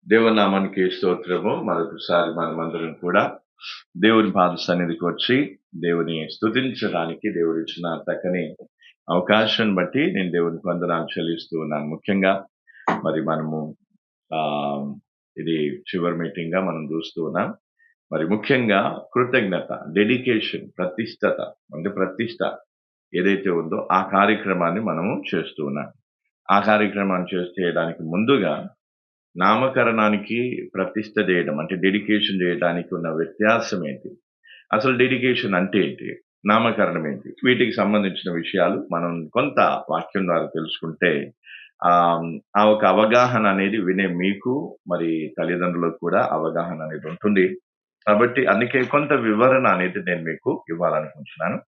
దేవుని నామానికి స్తోత్రము. మరొకసారి మనమందరం కూడా దేవుని పాద సన్నిధికి వచ్చి దేవుని స్తుతించడానికి దేవుడిచ్చిన చక్కని అవకాశాన్ని బట్టి నేను దేవునికి వందనాలు చెల్లిస్తూ ఉన్నాను. ముఖ్యంగా మరి మనము ఆ ఇది చివరి మీటింగ్ గా మనం చూస్తూ ఉన్నాం. మరి ముఖ్యంగా కృతజ్ఞత, డెడికేషన్, ప్రతిష్టత అంటే ప్రతిష్ట ఏదైతే ఉందో ఆ కార్యక్రమాన్ని మనము చేస్తూ ఉన్నాం. ఆ కార్యక్రమాన్ని చేయడానికి ముందుగా నామకరణానికి ప్రతిష్ట చేయడం అంటే డెడికేషన్ చేయడానికి ఉన్న వ్యత్యాసం ఏంటి? అసలు డెడికేషన్ అంటే ఏంటి? నామకరణం ఏంటి? వీటికి సంబంధించిన విషయాలు మనం కొంత వాక్యం ద్వారా తెలుసుకుంటే ఆ ఒక అవగాహన అనేది వినే మీకు మరి తల్లిదండ్రులకు కూడా అవగాహన అనేది ఉంటుంది. కాబట్టి అందుకే కొంత వివరణ అనేది నేను మీకు ఇవ్వాలనుకుంటున్నాను.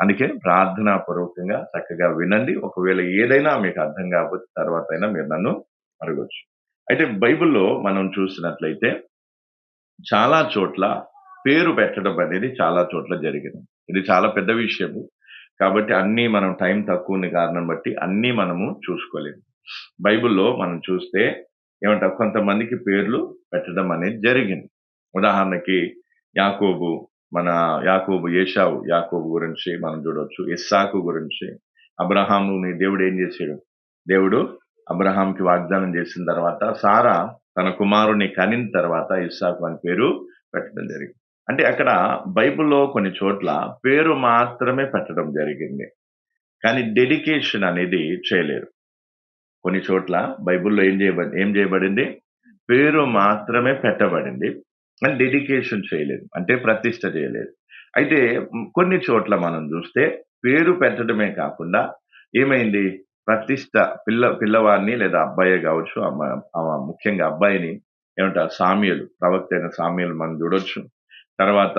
అందుకే ప్రార్థనా పూర్వకంగా చక్కగా వినండి. ఒకవేళ ఏదైనా మీకు అర్థం కాకపోతే తర్వాత అయినా మీరు నన్ను అడగొచ్చు. అయితే బైబిల్‌లో మనం చూసినట్లయితే చాలా చోట్ల పేరు పెట్టడం అనేది చాలా చోట్ల జరిగింది. ఇది చాలా పెద్ద విషయము. కాబట్టి అన్నీ మనం టైం తక్కువ ఉన్న కారణం బట్టి అన్నీ మనము చూసుకోలేము. బైబిల్‌లో మనం చూస్తే ఏమంటారు కొంతమందికి పేర్లు పెట్టడం అనేది జరిగింది. ఉదాహరణకి యాకోబు, మన ఏశావు యాకోబు గురించి మనం చూడొచ్చు. ఇస్సాకు గురించి, అబ్రహాముని దేవుడు ఏం చేసాడు? దేవుడు అబ్రహాంకి వాగ్దానం చేసిన తర్వాత సారా తన కుమారుని కనిన తర్వాత ఇస్సాకు అని పేరు పెట్టడం జరిగింది. అంటే అక్కడ బైబిల్‌లో కొన్ని చోట్ల పేరు మాత్రమే పెట్టడం జరిగింది. కానీ డెడికేషన్ అనేది చేయలేరు. కొన్ని చోట్ల బైబిల్‌లో ఏం చేయబడింది? పేరు మాత్రమే పెట్టబడింది. కానీ డెడికేషన్ చేయలేదు. అంటే ప్రతిష్ఠ చేయలేదు. అయితే కొన్ని చోట్ల మనం చూస్తే పేరు పెట్టడమే కాకుండా ఏమైంది? ప్రతిష్ఠ పిల్లవాడిని లేదా అబ్బాయే కావచ్చు, ముఖ్యంగా అబ్బాయిని ఏమంటారు సామ్యుయేలు, ప్రవక్త అయిన సామ్యుయేలు మనం చూడొచ్చు. తర్వాత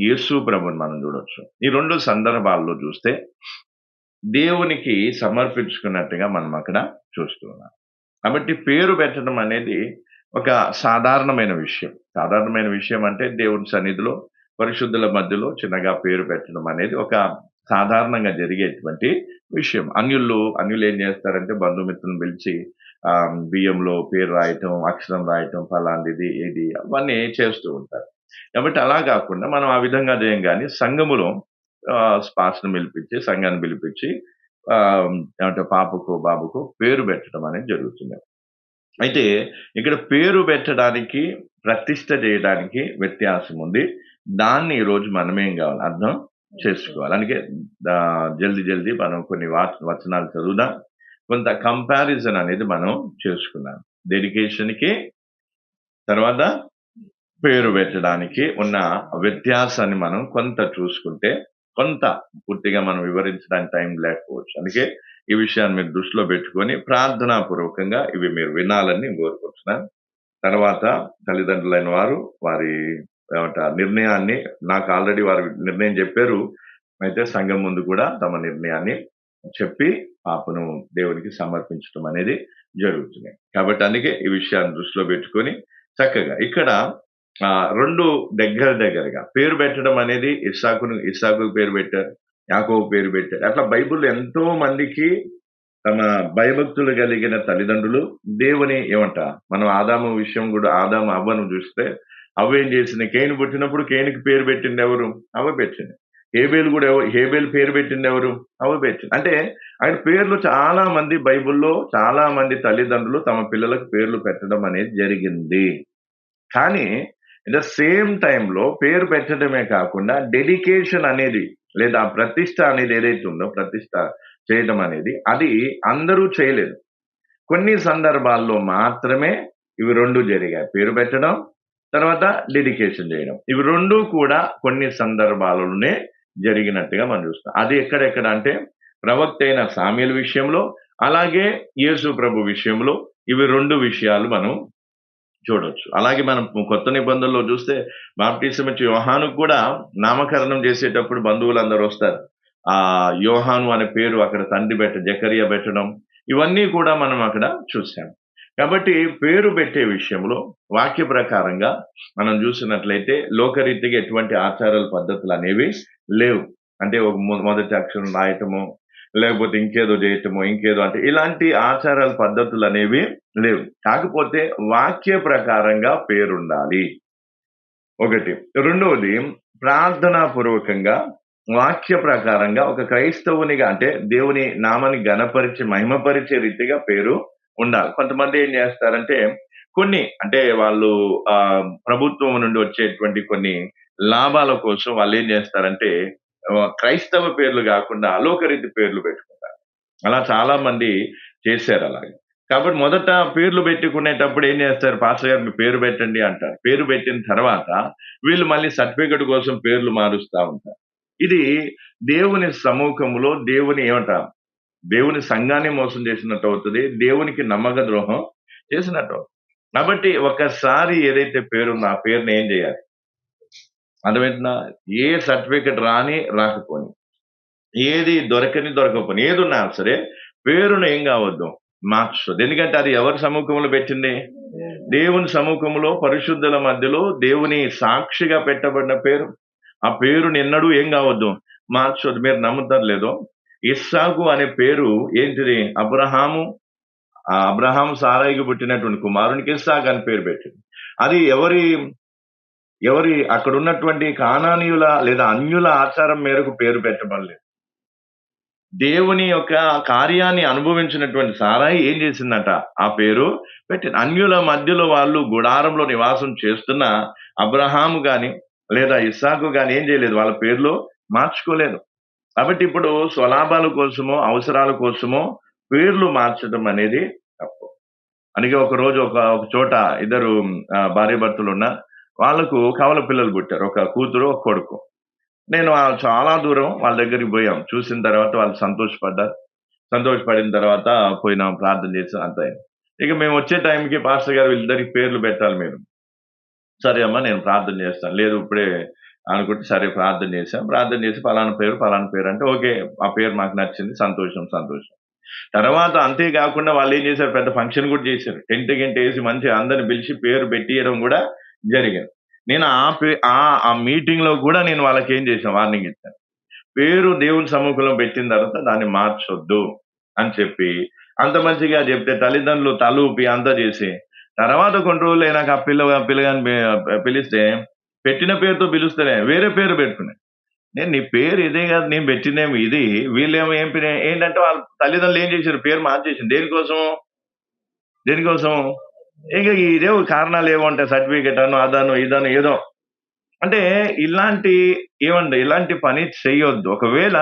యేసు ప్రభుని మనం చూడొచ్చు. ఈ 2 సందర్భాల్లో చూస్తే దేవునికి సమర్పించుకున్నట్టుగా మనం అక్కడ చూస్తూ ఉన్నాం. కాబట్టి పేరు పెట్టడం అనేది ఒక సాధారణమైన విషయం. సాధారణమైన విషయం అంటే దేవుని సన్నిధిలో పరిశుద్ధుల మధ్యలో చిన్నగా పేరు పెట్టడం అనేది ఒక సాధారణంగా జరిగేటువంటి విషయం. అన్యులు ఏం చేస్తారంటే బంధుమిత్రులను పిలిచి బియ్యంలో పేరు రాయటం, అక్షరం రాయటం, ఫలాంటిది ఏది అవన్నీ చేస్తూ ఉంటారు. కాబట్టి అలా కాకుండా మనం ఆ విధంగా చేయం గాని సంఘములో సంఘాన్ని పిలిపించి ఏమంటే పాపకు, బాబుకు పేరు పెట్టడం అనేది జరుగుతుంది. అయితే ఇక్కడ పేరు పెట్టడానికి, ప్రతిష్ఠ చేయడానికి వ్యత్యాసం ఉంది. దాన్ని ఈరోజు మనమేం కావాలి? అర్థం చేసుకోవాలి. అందుకే జల్దీ మనం కొన్ని వచనాలు చదువుదాం. కొంత కంపారిజన్ అనేది మనం చేసుకున్నాం. డెడికేషన్‌కి, తర్వాత పేరు పెట్టడానికి ఉన్న వ్యత్యాసాన్ని మనం కొంత చూసుకుంటే, కొంత పూర్తిగా మనం వివరించడానికి టైం లేకపోవచ్చు. అందుకే ఈ విషయాన్ని మీరు దృష్టిలో పెట్టుకొని ప్రార్థనాపూర్వకంగా ఇవి మీరు వినాలని నేను కోరుకుంటున్నాను. తర్వాత తల్లిదండ్రులైన వారు వారి నిర్ణయాన్ని నాకు ఆల్రెడీ వారు నిర్ణయం చెప్పారు. అయితే సంఘం ముందు కూడా తమ నిర్ణయాన్ని చెప్పి పాపను దేవునికి సమర్పించడం అనేది జరుగుతుంది. కాబట్టి అందుకే ఈ విషయాన్ని దృష్టిలో పెట్టుకొని చక్కగా ఇక్కడ 2 దగ్గరగా పేరు పెట్టడం అనేది ఇస్సాకు పేరు పెట్టారు. యాకోబు పేరు పెట్టారు. అట్లా బైబిల్‌లో ఎంతో మందికి తమ భయభక్తులు కలిగిన తల్లిదండ్రులు దేవుని మనం ఆదాము విషయం కూడా ఆదాము అవ్వను చూస్తే అవ్వ ఏం చేసింది? కేయిను పుట్టినప్పుడు కేయినుకి పేరు పెట్టింది ఎవరు? అవ్వ పెట్టింది. హేబేలు పేరు పెట్టింది ఎవరు? అవ్వ పెట్టింది. అంటే ఆయన పేర్లు చాలా మంది బైబిల్‌లో చాలా మంది తల్లిదండ్రులు తమ పిల్లలకు పేర్లు పెట్టడం అనేది జరిగింది. కానీ ఇన్ ద సేమ్ టైంలో పేరు పెట్టడమే కాకుండా డెడికేషన్ అనేది లేదా ప్రతిష్ట అనేది ఏదైతే ఉందో ప్రతిష్ట చేయడం అనేది అది అందరూ చేయలేదు. కొన్ని సందర్భాల్లో మాత్రమే ఇవి 2 జరిగాయి. పేరు పెట్టడం, తర్వాత డెడికేషన్ చేయడం. ఇవి 2 కూడా కొన్ని సందర్భాలలోనే జరిగినట్టుగా మనం చూస్తాం. అది ఎక్కడెక్కడ అంటే ప్రవక్త అయిన సామ్యుయేలు విషయంలో, అలాగే యేసు ప్రభు విషయంలో ఇవి 2 విషయాలు మనం చూడొచ్చు. అలాగే మనం కొత్త నిబంధనలో చూస్తే బాప్టిసం ఇచ్చే యోహానుకు కూడా నామకరణం చేసేటప్పుడు బంధువులందరూ వస్తారు. యోహాను అనే పేరు అక్కడ తండ్రి జకరియా పెట్టడం ఇవన్నీ కూడా మనం అక్కడ చూసాం. కాబట్టి పేరు పెట్టే విషయంలో వాక్య ప్రకారంగా మనం చూసినట్లయితే లోకరీతిగా ఎటువంటి ఆచారాలు పద్ధతులు అనేవి లేవు. అంటే ఒక మొదటి అక్షరం రాయటము, లేకపోతే ఇంకేదో చేయటమో, ఇంకేదో అంటే ఇలాంటి ఆచారాల పద్ధతులు అనేవి లేవు. కాకపోతే వాక్య ప్రకారంగా పేరుండాలి. ఒకటి. రెండవది ప్రార్థనా పూర్వకంగా వాక్య ప్రకారంగా ఒక క్రైస్తవునిగా అంటే దేవుని నామాన్ని ఘనపరిచి, మహిమపరిచే రీతిగా పేరు ఉండాలి. కొంతమంది ఏం చేస్తారంటే కొన్ని అంటే వాళ్ళు ప్రభుత్వం నుండి వచ్చేటువంటి కొన్ని లాభాల కోసం వాళ్ళేం చేస్తారంటే క్రైస్తవ పేర్లు గాకుండా అలోకరీతి పేర్లు పెట్టుకుంటారు. అలా చాలా మంది చేశారు అలాగా. కాబట్టి మొదట పేర్లు పెట్టుకునేటప్పుడు ఏం చేస్తారు, పాస్టర్ గారు మీ పేరు పెట్టండి అంటారు. పేరు పెట్టిన తర్వాత వీళ్ళు మళ్ళీ సర్టిఫికేట్ కోసం పేర్లు మారుస్తా ఉంటారు. ఇది దేవుని సముఖంలో దేవుని ఏమంటారు, దేవుని సంఘాన్ని మోసం చేసినట్టు అవుతది. దేవునికి నమ్మక ద్రోహం చేసినట్టు అవుతుంది. కాబట్టి ఒకసారి ఏదైతే పేరుందో ఆ పేరుని ఏం చేయాలి, అర్థమవుతుందా? ఏ సర్టిఫికేట్ రాని రాకపోని, ఏది దొరకపోని, ఏదున్నా సరే పేరును ఏం కావద్దు, మార్చొద్దు. ఎందుకంటే అది ఎవరి సముఖంలో పెట్టింది? దేవుని సముఖంలో పరిశుద్ధుల మధ్యలో దేవుని సాక్షిగా పెట్టబడిన పేరు. ఆ పేరుని ఎన్నడూ ఏం కావద్దు, మార్చొద్దు. మీరు నమ్ముతారు లేదో, ఇస్సాకు అనే పేరు ఏంటిది? అబ్రహాము సారాయికి పుట్టినటువంటి కుమారునికి ఇస్సాకు అని పేరు పెట్టింది. అది ఎవరి అక్కడ ఉన్నటువంటి కానానీయుల లేదా అన్యుల ఆచారం మేరకు పేరు పెట్టబడలేదు. దేవుని యొక్క కార్యాన్ని అనుభవించినటువంటి సారాయి ఏం చేసిందట, ఆ పేరు పెట్టింది. అన్యుల మధ్యలో వాళ్ళు గుడారంలో నివాసం చేస్తున్న అబ్రహాము గాని లేదా ఇస్సాకు గాని ఏం చేయలేదు, వాళ్ళ పేర్లు మార్చుకోలేదు. కాబట్టి ఇప్పుడు స్వలాభాల కోసమో అవసరాల కోసమో పేర్లు మార్చడం అనేది తప్పు. అందుకే ఒక రోజు ఒక చోట ఇద్దరు భార్యాభర్తలున్న వాళ్ళకు కవల పిల్లలు పుట్టారు. ఒక కూతురు, ఒక కొడుకు. నేను చాలా దూరం వాళ్ళ దగ్గరికి పోయాం. చూసిన తర్వాత వాళ్ళు సంతోషపడ్డారు. సంతోషపడిన తర్వాత పోయినాం, ప్రార్థన చేసాం, అంతా అయింది. ఇక మేము వచ్చే టైంకి పాస్టర్ గారు వీళ్ళిద్దరికి పేర్లు పెట్టాలి మీరు. సరే అమ్మా నేను ప్రార్థన చేస్తాను. లేదు ఇప్పుడే అనుకుంటే సరే ప్రార్థన చేశాం. ప్రార్థన చేసి పలానా పేరు అంటే ఓకే, ఆ పేరు మాకు నచ్చింది, సంతోషం. తర్వాత అంతేకాకుండా వాళ్ళు ఏం చేశారు, పెద్ద ఫంక్షన్ కూడా చేశారు. టెంట్ గింట వేసి మంచిగా అందరిని పిలిచి పేరు పెట్టియడం కూడా జరిగింది. నేను ఆ మీటింగ్ లో కూడా నేను వాళ్ళకి ఏం చేశాను, వార్నింగ్ ఇచ్చాను. పేరు దేవుని సముఖంలో పెట్టిన తర్వాత దాన్ని మార్చొద్దు అని చెప్పి అంత మంచిగా చెప్తే తల్లిదండ్రులు తలూపి అంతా చేసి తర్వాత కొన్ని రోజులు అయినాక ఆ పిల్లగాని పిలిస్తే పెట్టిన పేరుతో పిలుస్తేనే వేరే పేరు పెట్టుకున్నాయి. నేను నీ పేరు ఇదే కాదు, నేను పెట్టిందేమో ఇది. వీళ్ళేమో ఏంటంటే వాళ్ళ తల్లిదండ్రులు ఏం చేశారు, పేరు మార్చేసింది. దేనికోసం ఇక ఇదే కారణాలు ఏమో ఉంటాయి, సర్టిఫికేట్ అను అదను ఇదను ఏదో. అంటే ఇలాంటి పని చెయ్యొద్దు. ఒకవేళ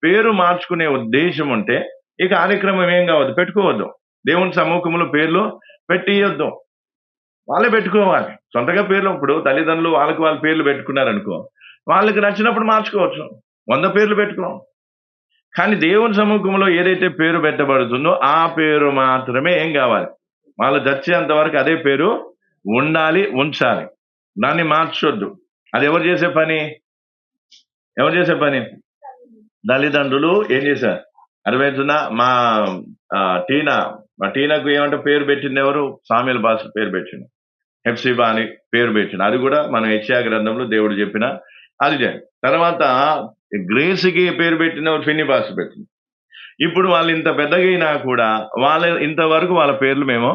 పేరు మార్చుకునే ఉద్దేశం ఉంటే ఈ కార్యక్రమం ఏం కావద్దు, పెట్టుకోవద్దు. దేవుని సముఖంలో పేర్లు పెట్టియొద్దు. వాళ్ళే పెట్టుకోవాలి సొంతగా పేర్లు. ఇప్పుడు తల్లిదండ్రులు వాళ్ళకి వాళ్ళ పేర్లు పెట్టుకున్నారనుకో, వాళ్ళకి నచ్చినప్పుడు మార్చుకోవచ్చు. 100 పేర్లు పెట్టుకోం. కానీ దేవుని సముఖంలో ఏదైతే పేరు పెట్టబడుతుందో ఆ పేరు మాత్రమే ఏం కావాలి, వాళ్ళు చచ్చేంత వరకు అదే పేరు ఉంచాలి. దాన్ని మార్చొద్దు. అది ఎవరు చేసే పని? తల్లిదండ్రులు ఏం చేశారు, అర్థమవుతుందా? మా టీనాకు ఏమంటే పేరు పెట్టింది ఎవరు? సామ్యుయేలు పాస్టర్ పేరు పెట్టింది. హెప్సిబా అని పేరు పెట్టింది. అది కూడా మనం యెషయా గ్రంథంలో దేవుడు చెప్పిన అది చేయండి. తర్వాత గ్రేస్కి పేరు పెట్టిన ఫిన్ని పాస్టర్ పెట్టింది. ఇప్పుడు వాళ్ళు ఇంత పెద్దగైనా కూడా ఇంతవరకు వాళ్ళ పేర్లు మేము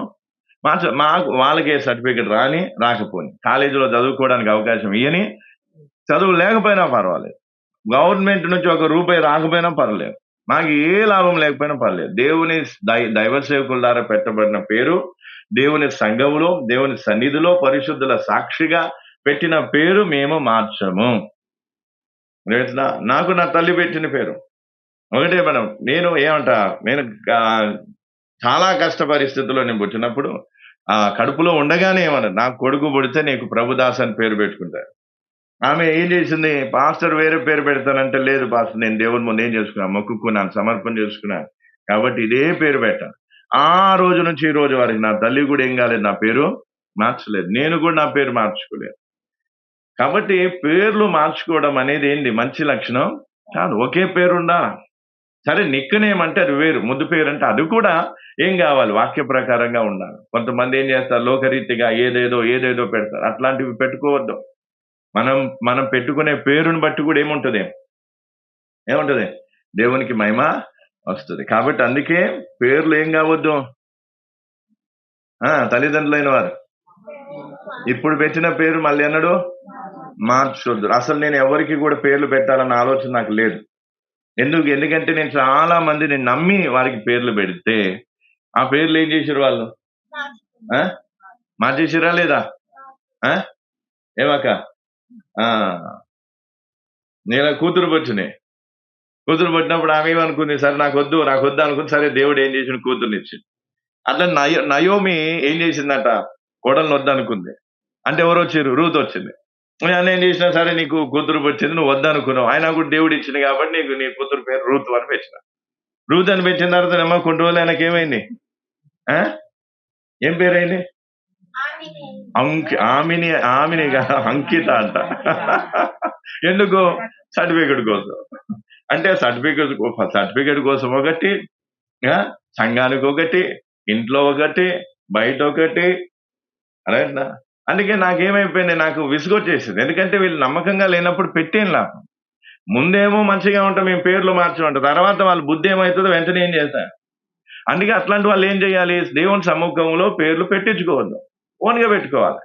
మాకు వాళ్ళకే సర్టిఫికెట్ రాకపోని, కాలేజీలో చదువుకోవడానికి అవకాశం ఇయ్యని, చదువు లేకపోయినా పర్వాలేదు, గవర్నమెంట్ నుంచి ఒక రూపాయి రాకపోయినా పర్లేదు, మాకు ఏ లాభం లేకపోయినా పర్లేదు, దేవుని దైవ సేవకుల ద్వారా పెట్టబడిన పేరు, దేవుని సంఘములో దేవుని సన్నిధిలో పరిశుద్ధుల సాక్షిగా పెట్టిన పేరు మేము మార్చము. నాకు నా తల్లి పెట్టిన పేరు ఒకటే. నేను చాలా కష్ట పరిస్థితుల్లో నేను పుట్టినప్పుడు కడుపులో ఉండగానే నాకు కొడుకు పుడితే నీకు ప్రభుదాస్ అని పేరు పెట్టుకుంటారు. ఆమె ఏం చేసింది, పాస్టర్ వేరే పేరు పెడతానంటే, లేదు పాస్టర్ నేను దేవుని ముందు ఏం చేసుకున్నాను, మొక్కుకున్నాను, సమర్పణ చేసుకున్నాను, కాబట్టి ఇదే పేరు పెట్టాను. ఆ రోజు నుంచి ఈ రోజు వరకు నా తల్లి కూడా ఏం కాలేదు, నా పేరు మార్చలేదు, నేను కూడా నా పేరు మార్చుకోలేదు. కాబట్టి పేర్లు మార్చుకోవడం అనేది ఏంటి, మంచి లక్షణం కాదు. ఒకే పేరుండా సరే, నిక్కనేమ్ అంటే అది వేరు, ముద్దు పేరు అంటే అది కూడా ఏం కావాలి, వాక్య ప్రకారంగా ఉండాలి. కొంతమంది ఏం చేస్తారు, లోకరీతిగా ఏదేదో పెడతారు. అట్లాంటివి పెట్టుకోవద్దు. మనం పెట్టుకునే పేరుని బట్టి కూడా ఏముంటది, దేవునికి మహిమ వస్తుంది. కాబట్టి అందుకే పేర్లు ఏం కావద్దు, తల్లిదండ్రులైన వారు ఇప్పుడు పెట్టిన పేరు మళ్ళీ ఎన్నడూ మార్చొద్దు. అసలు నేను ఎవరికి కూడా పేర్లు పెట్టాలన్న ఆలోచన నాకు లేదు. ఎందుకంటే నేను చాలా మందిని నమ్మి వారికి పేర్లు పెడితే ఆ పేర్లు ఏం చేశారు వాళ్ళు? మార్చేసిరా లేదా? ఏమాక నేను కూతురు వచ్చినాయి. కూతురు పట్టినప్పుడు ఆమె ఏమనుకుంది, సరే నాకు వద్దు అనుకుంది. సరే దేవుడు ఏం చేసిన కూతురునిచ్చింది. అట్లా నయోమి ఏం చేసిందట, కోడల్ని వద్దనుకుంది. అంటే ఎవరు వచ్చారు? రూత్ వచ్చింది. నేను ఏం చేసినా సరే నీకు కూతురు వచ్చింది, నువ్వు వద్దనుకున్నావు, ఆయన కూడా దేవుడు ఇచ్చింది కాబట్టి నీకు నీ కూతురు పేరు రూత్ అని పెట్టిన. రూత్ అని పెట్టిన తర్వాత ఏమో కొన్ని రోజులు ఆయనకి ఏమైంది? ఏం పేరైంది? ఆమెని అంకిత అంట. ఎందుకు? సర్టిఫికెట్ కోసం. అంటే సర్టిఫికెట్ కోసం ఒకటి, సంఘానికి ఒకటి, ఇంట్లో ఒకటి, బయట ఒకటి. అరేనా? అందుకే నాకేమైపోయింది, నాకు విసుగొచ్చేసింది. ఎందుకంటే వీళ్ళు నమ్మకంగా లేనప్పుడు పెట్టేం లాభం. ముందేమో మంచిగా ఉంటాం, మేము పేర్లు మార్చమంటారు. తర్వాత వాళ్ళ బుద్ధి ఏమవుతుందో వెంటనే ఏం చేస్తారు. అందుకే అట్లాంటి వాళ్ళు ఏం చేయాలి? దేవుని సముఖంలో పేర్లు పెట్టించుకోవద్దు, ఓన్గా పెట్టుకోవాలి.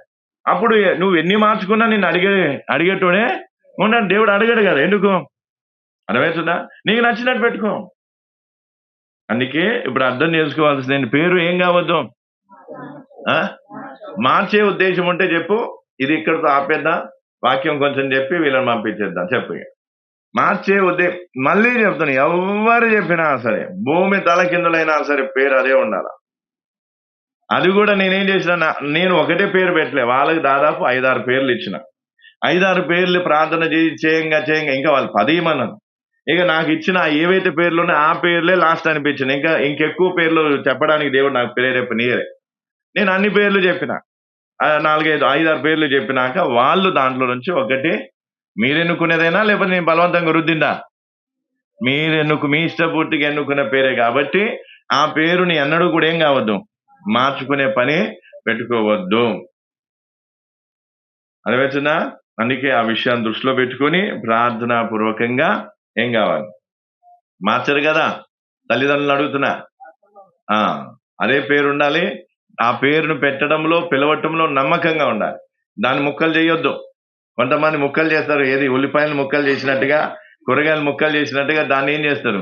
అప్పుడు నువ్వు ఎన్ని మార్చుకున్నా నిన్ను అడిగేటోడే ఉన్నాడు. దేవుడు అడగడు కదా. ఎందుకు? అర్థమవుతుందా? నీకు నచ్చినట్టు పెట్టుకో. అందుకే ఇప్పుడు అర్థం చేసుకోవాల్సింది, పేరు ఏం కావద్దు, మార్చే ఉద్దేశం ఉంటే చెప్పు. ఇది ఇక్కడితో ఆపేద్దాం, వాక్యం కొంచెం చెప్పి వీళ్ళని పంపించేద్దాం. చెప్పు. మార్చే ఉద్దేశం మళ్ళీ చెప్తాను, ఎవరు చెప్పినా సరే, భూమి తలకిందులైనా సరే పేరు అదే ఉండాలి. అది కూడా నేనేం చేసిన, నేను ఒకటే పేరు పెట్టలే, వాళ్ళకి దాదాపు 5-6 పేర్లు ఇచ్చిన. 5-6 పేర్లు ప్రార్థన చేయంగా ఇంకా వాళ్ళు 10 ఇమ్మన్నాను. ఇక నాకు ఇచ్చిన ఏవైతే పేర్లు ఉన్నాయో ఆ పేర్లే లాస్ట్ అనిపించింది. ఇంకెక్కువ పేర్లు చెప్పడానికి దేవుడు నాకు ప్రేరేపణీయలే. నేను అన్ని పేర్లు చెప్పిన, 5-6 పేర్లు చెప్పినాక వాళ్ళు దాంట్లో నుంచి ఒకటి మీరెన్నుకునేదైనా లేకపోతే నేను బలవంతంగా రుద్దిందా? మీ ఇష్టపూర్తిగా ఎన్నుకున్న పేరే కాబట్టి ఆ పేరుని ఎన్నడూ కూడా ఏం కావద్దు, మార్చుకునే పని పెట్టుకోవద్దు. అర్థమవుతుందా? అందుకే ఆ విషయాన్ని దృష్టిలో పెట్టుకుని ప్రార్థనా పూర్వకంగా ఏం కావాలి, మార్చరు కదా. తల్లిదండ్రులు అడుగుతున్నా, అదే పేరు ఉండాలి. ఆ పేరును పెట్టడంలో, పిలవటంలో నమ్మకంగా ఉండాలి. దాన్ని ముక్కలు చేయొద్దు. కొంతమంది ముక్కలు చేస్తారు. ఏది? ఉల్లిపాయలు ముక్కలు చేసినట్టుగా, కూరగాయలు ముక్కలు చేసినట్టుగా దాన్ని ఏం చేస్తారు,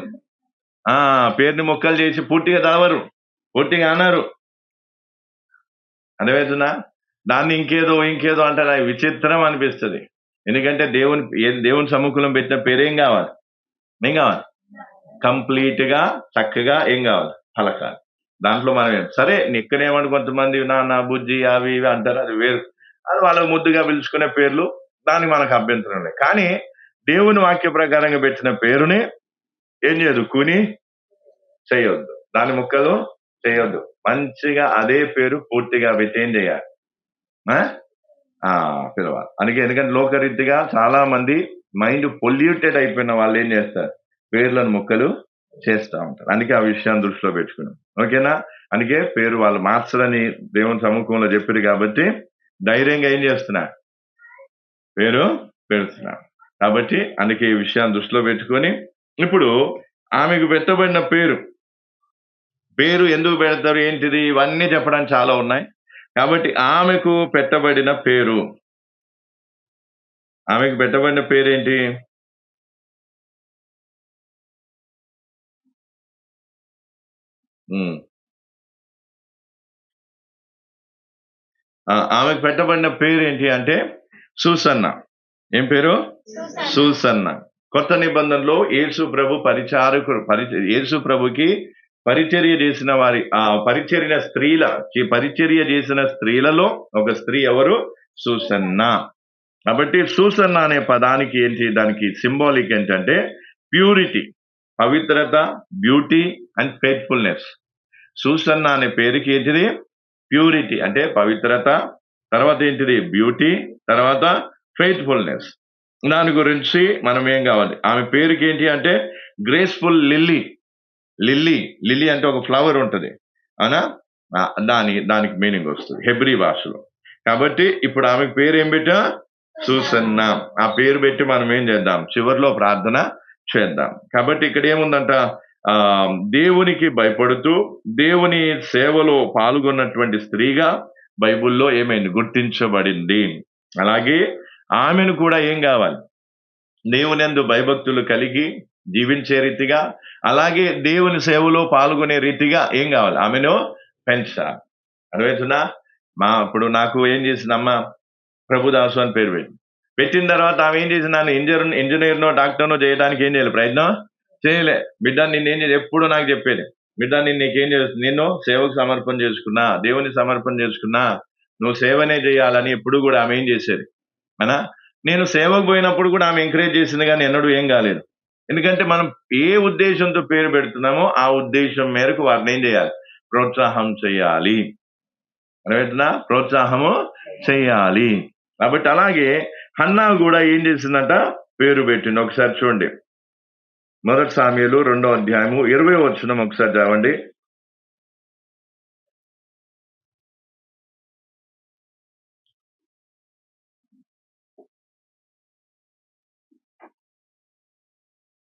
పేరుని ముక్కలు చేసి పూర్తిగా తలవరు, పూర్తిగా అన్నారు. అర్థమవుతుందా? దాన్ని ఇంకేదో అంటారు. అది విచిత్రం అనిపిస్తుంది. ఎందుకంటే దేవుని సముఖంలో పెట్టిన పేరేం కావాలి? ఏం కావాలి? కంప్లీట్ గా చక్కగా ఏం కావాలి? పలకాలి. దాంట్లో మనం సరే నిక్కనేమని కొంతమంది నా బుజ్జి అవి ఇవి అంటారు, అది వేరు. అది వాళ్ళకు ముద్దుగా పిలుచుకునే పేర్లు, దానికి మనకు అభ్యంతరం లేదు. కానీ దేవుని వాక్య ప్రకారంగా పెట్టిన పేరుని ఏం చేయదు, కుని చేయొద్దు, దాని ముక్కలు చేయొద్దు. మంచిగా అదే పేరు పూర్తిగా పెట్టి ఏం చేయాలి, పిలవాలి. ఎందుకంటే లోకరీతిగా చాలా మంది మైండ్ పొల్యూటెడ్ అయిపోయిన వాళ్ళు ఏం చేస్తారు, పేర్లను ముక్కలు చేస్తూ ఉంటారు. అందుకే ఆ విషయాన్ని దృష్టిలో పెట్టుకున్నాం. ఓకేనా? అందుకే పేరు వాళ్ళు మార్చరని దేవుని సముఖంలో చెప్పారు కాబట్టి ధైర్యంగా ఏం చేస్తున్నా, పేరు పెడుతున్నా. కాబట్టి అందుకే ఈ విషయాన్ని దృష్టిలో పెట్టుకొని, ఇప్పుడు ఆమెకు పెట్టబడిన పేరు ఎందుకు పెడతారు, ఏంటిది, ఇవన్నీ చెప్పడానికి చాలా ఉన్నాయి. కాబట్టి ఆమెకు పెట్టబడిన పేరు ఏంటి? ఆమెకు పెట్టబడిన పేరు ఏంటి అంటే సూసన్న. ఏం పేరు? సూసన్న. కొత్త నిబంధనలో యేసు ప్రభు యేసు ప్రభుకి పరిచర్య చేసిన వారి పరిచర్య చేసిన స్త్రీలలో ఒక స్త్రీ ఎవరు? సూసన్న. కాబట్టి సూసన్న అనే పదానికి ఏంటి, దానికి సింబాలిక్ ఏంటంటే ప్యూరిటీ, పవిత్రత, బ్యూటీ అండ్ ఫెయిత్ఫుల్నెస్. సూసన్న అనే పేరుకి ఏంటిది? ప్యూరిటీ అంటే పవిత్రత, తర్వాత ఏంటిది? బ్యూటీ, తర్వాత ఫెయిత్ఫుల్నెస్. దాని గురించి మనం ఏం కావాలి, ఆమె పేరుకి ఏంటి అంటే గ్రేస్ఫుల్ లిల్లీ. లిల్లీ అంటే ఒక ఫ్లవర్ ఉంటుంది, అవునా? దానికి మీనింగ్ వస్తుంది హెబ్రీ భాషలో. కాబట్టి ఇప్పుడు ఆమె పేరు ఏం పెట్టా? సూసన్న. ఆ పేరు పెట్టి మనం ఏం చేద్దాం, చివరిలో ప్రార్థన చేద్దాం. కాబట్టి ఇక్కడ ఏముందంట, ఆ దేవునికి భయపడుతూ దేవుని సేవలో పాల్గొన్నటువంటి స్త్రీగా బైబిల్లో ఏమైంది గుర్తించబడింది. అలాగే ఆమెను కూడా ఏం కావాలి, దేవునందు భయభక్తులు కలిగి జీవించే రీతిగా, అలాగే దేవుని సేవలో పాల్గొనే రీతిగా ఏం కావాలి, ఆమెను పెంచాలి. అర్థమవుతుందా? ఇప్పుడు నాకు ఏం చేసిందమ్మ, ప్రభుదాసు అని పేరు పెట్టిన తర్వాత ఆమె ఏం చేసింది, నన్ను ఇంజనీర్నో డాక్టర్నో చేయడానికి ఏం చేయాలి, ప్రయత్నం చేయలే. బిడ్డ నిన్నేం చేయాలి, ఎప్పుడు నాకు చెప్పేది, బిడ్డ నీకేం చేస్తుంది, నిన్ను సేవకు సమర్పణ చేసుకున్నా, దేవుని సమర్పణ చేసుకున్నా, నువ్వు సేవనే చేయాలని ఎప్పుడు కూడా ఆమె ఏం చేసేది అనా. నేను సేవకు పోయినప్పుడు కూడా ఆమె ఎంకరేజ్ చేసింది, కానీ ఎన్నడూ ఏం కాలేదు. ఎందుకంటే మనం ఏ ఉద్దేశంతో పేరు పెడుతున్నామో ఆ ఉద్దేశం మేరకు వారిని ఏం చేయాలి, ప్రోత్సాహం చేయాలి. అర్థమవుతుందా? ప్రోత్సాహము చేయాలి. కాబట్టి అలాగే హన్నా కూడా ఏం చేసిందంట, పేరు పెట్టింది. ఒకసారి చూడండి, 1 సామ్యుయేలు 2వ అధ్యాయము 20వ వచనం ఒకసారి చదవండి.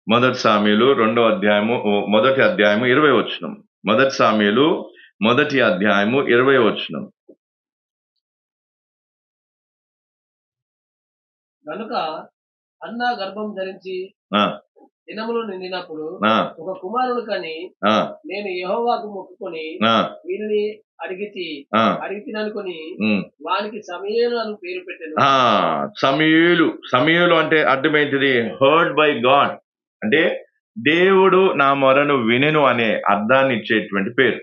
మొదటి సామ్యుయేలు 2వ అధ్యాయము మొదటి అధ్యాయము 20వ వచనం. 1 సామ్యుయేలు మొదటి అధ్యాయము 20వ వచనం. కనుక హన్నా గర్భం ధరించి దినములు నిండినప్పుడు ఒక కుమారుడు కని నేను యెహోవాకు మొక్కుకొని వీరిని అడిగితిననుకొని వానికి సమూయేలు అని పేరు పెట్టాను. సమూయేలు అంటే అర్థమేంటిది, హర్డ్ బై గాడ్, అంటే దేవుడు నా మొరను వినెను అనే అర్థాన్ని ఇచ్చేటువంటి పేరు.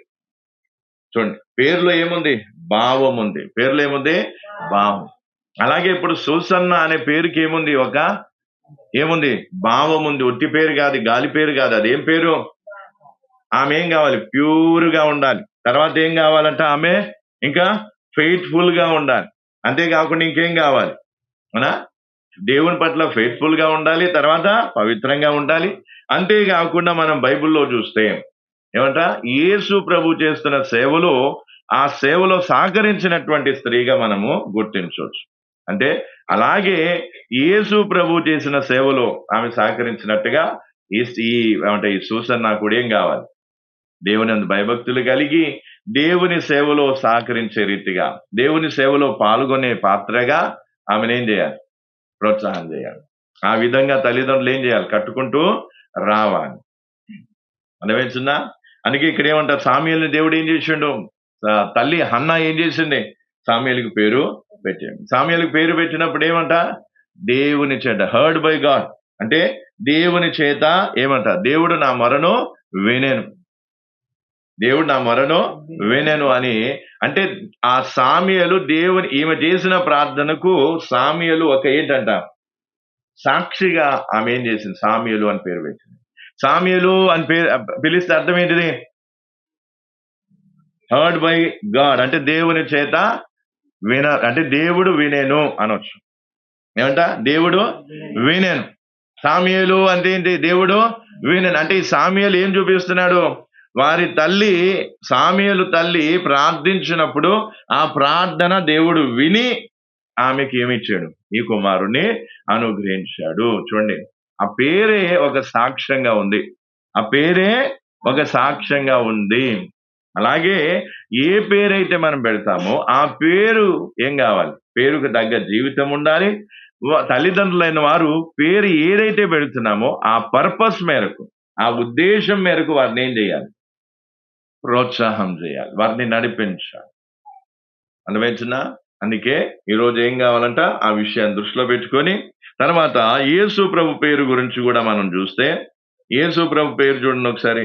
చూడండి, పేరులో ఏముంది, భావం ఉంది. పేరులో ఏముంది, భావం. అలాగే ఇప్పుడు సూసన్న అనే పేరుకి ఏముంది, ఏముంది, భావం ఉంది. ఒట్టి పేరు కాదు, గాలి పేరు కాదు. అదేం పేరు, ఆమె ఏం కావాలి, ప్యూర్ గా ఉండాలి. తర్వాత ఏం కావాలంట, ఆమె ఇంకా ఫెయిత్ఫుల్ గా ఉండాలి. అంతేకాకుండా ఇంకేం కావాలి, అవునా, దేవుని పట్ల ఫెయిత్ఫుల్ గా ఉండాలి, తర్వాత పవిత్రంగా ఉండాలి. అంతేకాకుండా మనం బైబిల్లో చూస్తే ఏమంట, యేసు ప్రభు చేస్తున్న సేవలో ఆ సేవలో సహకరించినటువంటి స్త్రీగా మనము గుర్తించవచ్చు. అంటే అలాగే యేసు ప్రభు చేసిన సేవలో ఆమె సహకరించినట్టుగా ఈ సూసన్న కూడా ఏం కావాలి, దేవుని అందు భయభక్తులు కలిగి దేవుని సేవలో సహకరించే రీతిగా, దేవుని సేవలో పాల్గొనే పాత్రగా ఆమెనేం చేయాలి, ప్రోత్సాహం చేయాలి. ఆ విధంగా తల్లిదండ్రులు ఏం చేయాలి, కట్టుకుంటూ రావాలి. అర్థమవుతుందా? అందుకే ఇక్కడ ఏమంటారు, సామ్యూయేలుని దేవుడు ఏం చేసిండు, తల్లి హన్నా ఏం చేసింది, సామ్యూయేలుకి పేరు పెట్టాడు. సామ్యూయేలుకి పేరు పెట్టినప్పుడు ఏమంట, దేవుని చేత, హర్డ్ బై గాడ్, అంటే దేవుని చేత ఏమంట, దేవుడు నా మొరను వినెను, దేవుడు నా మొరను వినెను అని. అంటే ఆ సామ్యూయేలు దేవుని, ఈమె చేసిన ప్రార్థనకు సామ్యూయేలు ఒక ఏంటంట, సాక్షిగా ఆమె ఏం చేసింది, సామ్యూయేలు అని పేరు పెట్టింది. సామ్యూయేలు అని పేరు పిలిస్తే అర్థం ఏంటిది, హర్డ్ బై గాడ్, అంటే దేవుని చేత అంటే దేవుడు వినేను అనొచ్చు. ఏమంట, దేవుడు వినేను. సామ్యూయేలు అంటే ఏంటి, దేవుడు వినేను. అంటే ఈ సామ్యూయేలు ఏం చూపిస్తున్నాడు, వారి తల్లి, సామ్యూయేలు తల్లి ప్రార్థించినప్పుడు ఆ ప్రార్థన దేవుడు విని ఆమెకి ఏమిచ్చాడు, ఈ కుమారుణ్ణి అనుగ్రహించాడు. చూడండి, ఆ పేరే ఒక సాక్ష్యంగా ఉంది, ఆ పేరే ఒక సాక్ష్యంగా ఉంది. అలాగే ఏ పేరైతే మనం పెడతామో ఆ పేరు ఏం కావాలి, పేరుకు తగ్గ జీవితం ఉండాలి. తల్లిదండ్రులైన వారు పేరు ఏదైతే పెడుతున్నామో ఆ పర్పస్ మేరకు, ఆ ఉద్దేశం మేరకు వారిని ఏం చేయాలి, ప్రోత్సాహం చేయాలి, వారిని నడిపించాలి. అర్థమవుతుందా? అందుకే ఈరోజు ఏం కావాలంట, ఆ విషయాన్ని దృష్టిలో పెట్టుకొని, తర్వాత యేసు ప్రభు పేరు గురించి కూడా మనం చూస్తే, యేసు ప్రభు పేరు చూడండి ఒకసారి.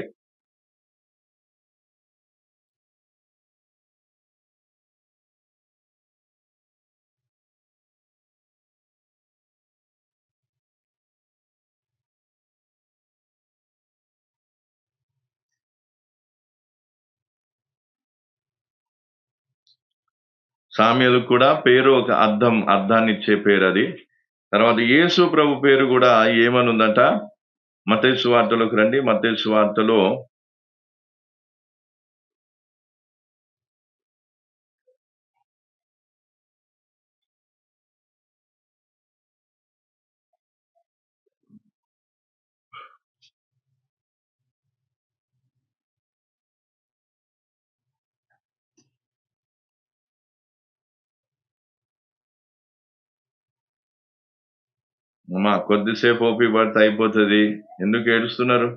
సామ్యూయేలు కూడా పేరు ఒక అర్థాన్ని ఇచ్చే పేరు అది. తర్వాత యేసు ప్రభు పేరు కూడా ఏమనుందంట, మత్తయి సువార్తలోకి రండి. మత్తయి సువార్తలో అమ్మా కొద్దిసేపు ఓపిక పడితే అయిపోతుంది, ఎందుకు ఏడుస్తున్నారు?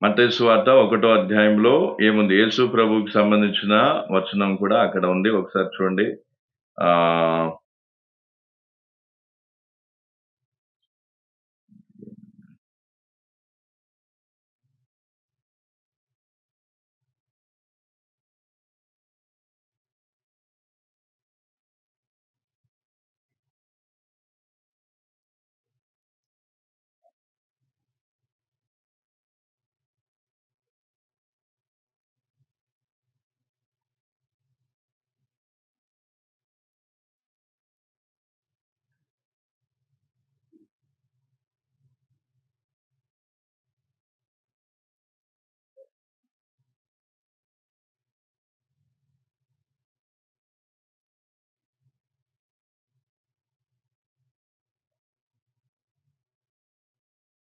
మత్తయి సువార్త 1వ అధ్యాయంలో ఏముంది? యేసు ప్రభువుకి సంబంధించిన వచనం కూడా అక్కడ ఉంది, ఒకసారి చూడండి. ఆ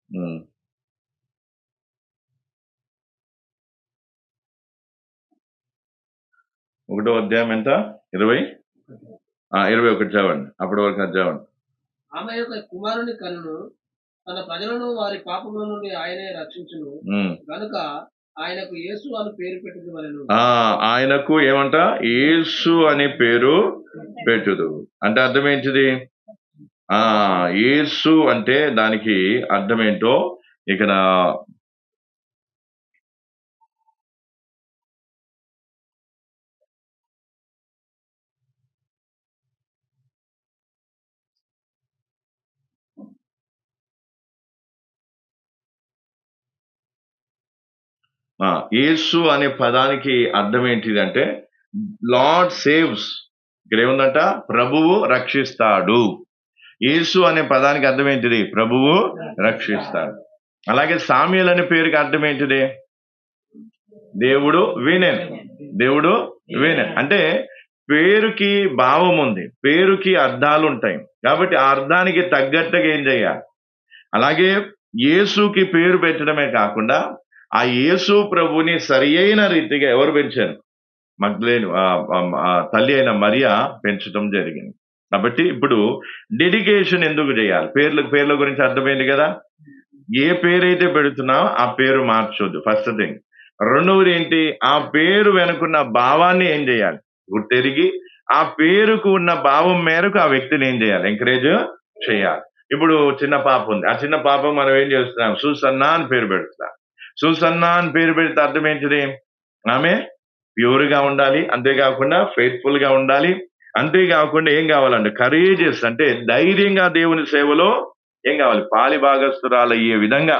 ఉమ్. 1వ అధ్యాయం ఎంత? 21 చదవండి, అప్పటి వరకు అది చదవండి. ఆమె యొక్క కుమారుని కనును తన ప్రజలను వారి పాపముల నుండి ఆయనే రక్షించును గనుక ఆయనకు యేసు అని పేరు పెట్టుదు. ఆయనకు ఏమంట? యేసు అనే పేరు పెట్టుదు అంటే అర్థం ఏంటిది? యేసు అంటే దానికి అర్థం ఏంటో ఇక్కడ యేసు అనే పదానికి అర్థం ఏంటిది అంటే లార్డ్ సేవ్స్. ఇక్కడ ఏముందంట? ప్రభువు రక్షిస్తాడు. యేసు అనే పదానికి అర్థం ఏంటిది? ప్రభువు రక్షిస్తాడు. అలాగే సామ్యుయల్ అనే పేరుకి అర్థం ఏంటిది? దేవుడు వినెన్. దేవుడు వినెన్ అంటే పేరుకి భావం ఉంది, పేరుకి అర్థాలు ఉంటాయి, కాబట్టి ఆ అర్థానికి తగ్గట్టుగా ఏం చేయాలి. అలాగే యేసుకి పేరు పెట్టడమే కాకుండా ఆ యేసు ప్రభుని సరి అయిన రీతిగా ఎవరు పెంచారు? మగ్దలేను తల్లి అయిన మరియా పెంచడం జరిగింది. కాబట్టి ఇప్పుడు డెడికేషన్ ఎందుకు చేయాలి? పేర్ల గురించి అర్థమైంది కదా. ఏ పేరైతే పెడుతున్నావు ఆ పేరు మార్చొద్దు, ఫస్ట్ థింగ్. రెండవది ఏంటి? ఆ పేరు వెనుకున్న భావాన్ని ఏం చేయాలి? గుర్తెరిగి ఆ పేరుకు ఉన్న భావం మేరకు ఆ వ్యక్తిని ఏం చేయాలి? ఎంకరేజ్ చేయాలి. ఇప్పుడు చిన్న పాప ఉంది, ఆ చిన్న పాప మనం ఏం చేస్తున్నాం? సుసన్నా అని పేరు పెడుతున్నాం. సుసన్నా అని పేరు పెడితే అర్థం ఏంటిది? ఆమె ప్యూర్ గా ఉండాలి, అంతేకాకుండా ఫెయిత్ఫుల్ గా ఉండాలి, అంతేకాకుండా ఏం కావాలంటే కరేజియస్ అంటే ధైర్యంగా దేవుని సేవలో ఏం కావాలి? పాలి భాగస్తురాలయ్యే విధంగా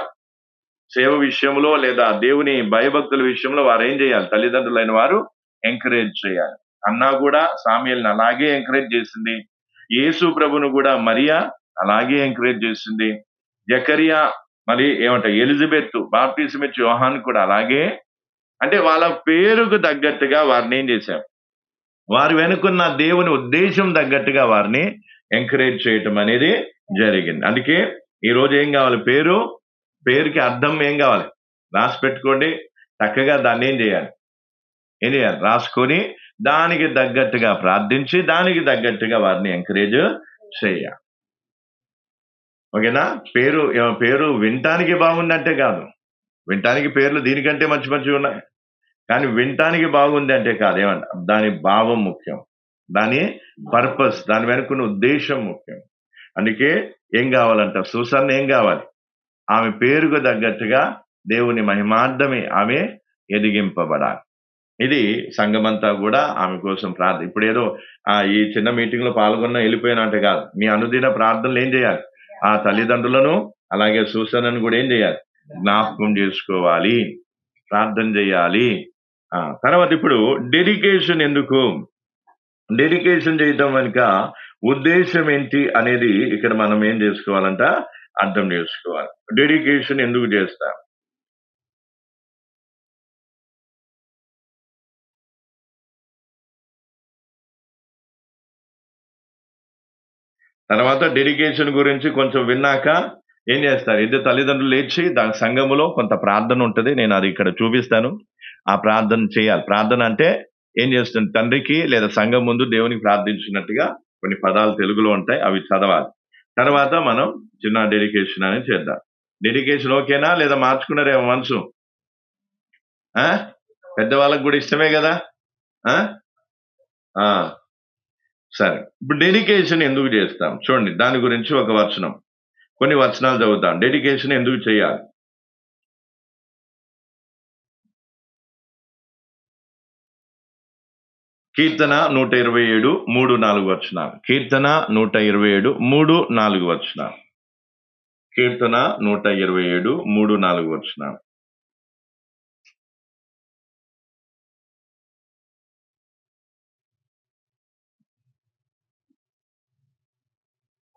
సేవ విషయంలో లేదా దేవుని భయభక్తుల విషయంలో వారు ఏం చేయాలి? తల్లిదండ్రులైన వారు ఎంకరేజ్ చేయాలి. అన్నా కూడా సామ్యుయల్ని అలాగే ఎంకరేజ్ చేసింది. యేసు ప్రభును కూడా మరియా అలాగే ఎంకరేజ్ చేసింది. జకరియా మరి ఏమంట ఎలిజబెత్ బాప్టిజం ఇచ్చే యోహాను కూడా అలాగే. అంటే వాళ్ళ పేరుకు తగ్గట్టుగా వారిని ఏం చేశాం? వారి వెనుకున్న దేవుని ఉద్దేశం తగ్గట్టుగా వారిని ఎంకరేజ్ చేయటం అనేది జరిగింది. అందుకే ఈ రోజు ఏం కావాలి? పేరుకి అర్థం ఏం కావాలి? రాసి పెట్టుకోండి చక్కగా. దాన్ని ఏం చేయాలి? రాసుకొని దానికి తగ్గట్టుగా ప్రార్థించి దానికి తగ్గట్టుగా వారిని ఎంకరేజ్ చేయాలి. ఓకేనా? పేరు వినటానికి బాగుందంటే కాదు, వినటానికి పేర్లు దీనికంటే మంచి మంచివి ఉన్నాయి, కానీ వినటానికి బాగుంది అంటే కాదు. ఏమంట? దాని భావం ముఖ్యం, దాని పర్పస్, దాని వెనుకున్న ఉద్దేశం ముఖ్యం. అందుకే ఏం కావాలంట? సూసన్ ఏం కావాలి? ఆమె పేరుకు తగ్గట్టుగా దేవుని మహిమార్థమే ఆమె ఎదిగింపబడాలి. ఇది సంఘమంతా కూడా ఆమె కోసం ప్రార్థన. ఇప్పుడు ఏదో ఈ చిన్న మీటింగ్ లో పాల్గొన్న వెళ్ళిపోయినట్టే కాదు, మీ అనుదిన ప్రార్థనలు ఏం చేయాలి? ఆ తల్లిదండ్రులను అలాగే సూసనను కూడా ఏం చేయాలి? జ్ఞాపకం చేసుకోవాలి, ప్రార్థన చేయాలి. తర్వాత ఇప్పుడు డెడికేషన్ ఎందుకు? డెడికేషన్ చేయటం వెనుక ఉద్దేశం ఏంటి అనేది ఇక్కడ మనం ఏం చేసుకోవాలంట? అర్థం చేసుకోవాలి. డెడికేషన్ ఎందుకు చేస్తాం? తర్వాత డెడికేషన్ గురించి కొంచెం విన్నాక ఏం చేస్తారు, ఇద్దరు తల్లిదండ్రులు లేచి దాని సంఘములో కొంత ప్రార్థన ఉంటుంది, నేను అది ఇక్కడ చూపిస్తాను. ఆ ప్రార్థన చేయాలి. ప్రార్థన అంటే ఏం చేస్తుంది, తండ్రికి లేదా సంఘం ముందు దేవునికి ప్రార్థించినట్టుగా కొన్ని పదాలు తెలుగులో ఉంటాయి, అవి చదవాలి. తర్వాత మనం చిన్న డెడికేషన్ అనేది చేద్దాం. డెడికేషన్ ఓకేనా లేదా మార్చుకున్నారేమో మనసు? పెద్దవాళ్ళకు కూడా ఇష్టమే కదా. సరే, ఇప్పుడు డెడికేషన్ ఎందుకు చేస్తాం చూడండి, దాని గురించి ఒక వచనం, కొన్ని వచనాలు చదువుతాం. డెడికేషన్ ఎందుకు చేయాలి? కీర్తన 127 3-4 వచనాలు. కీర్తన 127 3-4 వచనాలు. కీర్తన 127 3-4 వచనాలు.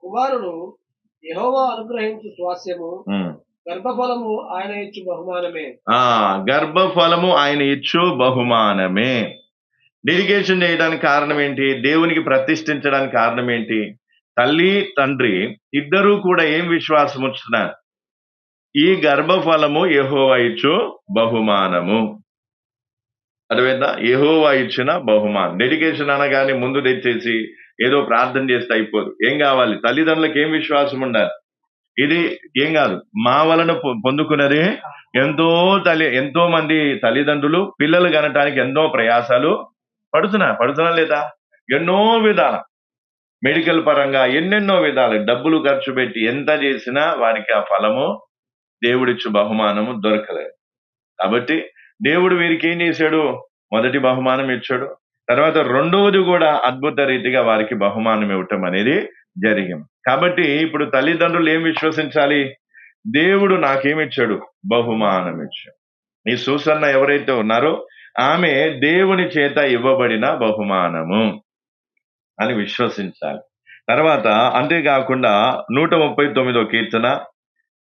కుమారుడు యెహోవా అనుగ్రహించు స్వాస్యము, గర్భఫలము ఆయన ఇచ్చు బహుమానమే. గర్భఫలము ఆయన ఇచ్చు బహుమానమే. డెడికేషన్ చేయడానికి కారణం ఏంటి? దేవునికి ప్రతిష్ఠించడానికి కారణం ఏంటి? తల్లి తండ్రి ఇద్దరూ కూడా ఏం విశ్వాసం ఉంచుతున్నారు? ఈ గర్భఫలము యెహోవా ఇచ్చు బహుమానము. అర్థమైందా? యెహోవా ఇచ్చిన బహుమానం. డెడికేషన్ అనగానే ముందు తెచ్చేసి ఏదో ప్రార్థన చేస్తే అయిపోదు. ఏం కావాలి? తల్లిదండ్రులకు ఏం విశ్వాసం ఉండాలి? ఇది ఏం కాదు, మా వలన పొందుకున్నది ఎంతో మంది తల్లిదండ్రులు పిల్లలు కనటానికి ఎన్నో ప్రయాసాలు పడుతున్నా లేదా? ఎన్నో విధాల మెడికల్ పరంగా ఎన్నెన్నో విధాలు డబ్బులు ఖర్చు పెట్టి ఎంత చేసినా వారికి ఆ ఫలము, దేవుడిచ్చు బహుమానము దొరకలేదు. కాబట్టి దేవుడు వీరికి ఏం చేశాడు? మొదటి బహుమానం ఇచ్చాడు. తర్వాత రెండవది కూడా అద్భుత రీతిగా వారికి బహుమానం ఇవ్వటం అనేది జరిగింది. కాబట్టి ఇప్పుడు తల్లిదండ్రులు ఏం విశ్వసించాలి? దేవుడు నాకేమిచ్చాడు? బహుమానం ఇచ్చాడు. ఈ సూసన్న ఎవరైతే ఉన్నారో ఆమె దేవుని చేత ఇవ్వబడిన బహుమానము అని విశ్వసించాలి. తర్వాత అంతేకాకుండా 139 కీర్తన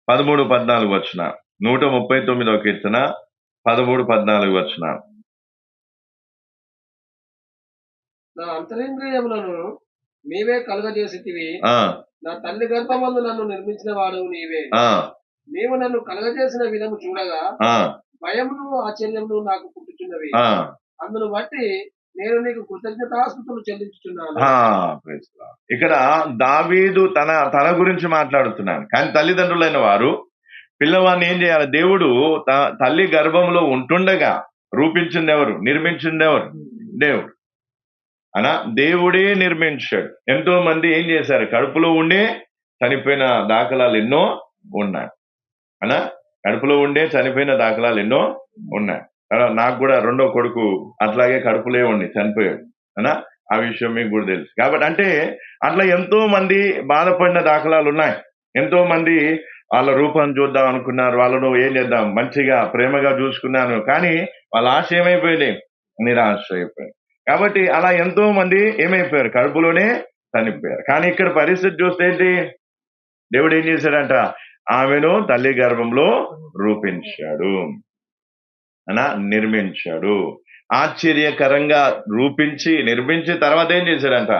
13-14 వచన. 139 కీర్తన 13-14 వచన. నా అంతరింద్రియములను నీవే కలుగజేసితివి, నా తల్లి గర్భమందు నన్ను నిర్మించిన వాడు నీవే. నీవు నన్ను కలుగజేసిన విధము చూడగా భయమును ఆశ్చర్యమును నాకు పుట్టుచున్నవి. అందును బట్టి నేను నీకు కృతజ్ఞతాస్తుతులు చెల్లించుచున్నాను. ఇక్కడ దావీదు తన గురించి మాట్లాడుతున్నాను, కానీ తల్లిదండ్రులైన వారు పిల్లవాడిని ఏం చేయాలి? దేవుడు తల్లి గర్భంలో ఉంటుండగా రూపించింది ఎవరు? నిర్మించింది ఎవరు? దేవుడు. అనా దేవుడే నిర్మించాడు. ఎంతో మంది ఏం చేశారు? కడుపులో ఉండే చనిపోయిన దాఖలాలు ఎన్నో ఉన్నాయి. అనా కడుపులో ఉండే చనిపోయిన దాఖలాలు ఎన్నో ఉన్నాయి. నాకు కూడా రెండో కొడుకు అట్లాగే కడుపులే ఉండి చనిపోయాడు. అనా ఆ విషయం మీకు కూడా తెలుసు. కాబట్టి అంటే అట్లా ఎంతో మంది బాధపడిన దాఖలాలు ఉన్నాయి. ఎంతో మంది వాళ్ళ రూపాన్ని చూద్దాం అనుకున్నారు, వాళ్ళను ఏం చేద్దాం మంచిగా ప్రేమగా చూసుకున్నాను, కానీ వాళ్ళ ఆశ ఏమైపోయింది? నిరాశ అయిపోయింది. కాబట్టి అలా ఎంతో మంది ఏమైపోయారు? కడుపులోనే చనిపోయారు. కానీ ఇక్కడ పరిస్థితి చూస్తే ఏంటి? దేవుడు ఏం చేశాడంట? ఆమెను తల్లి గర్భంలో రూపించాడు, నిర్మించాడు. ఆశ్చర్యకరంగా రూపించి నిర్మించి తర్వాత ఏం చేశాడంట?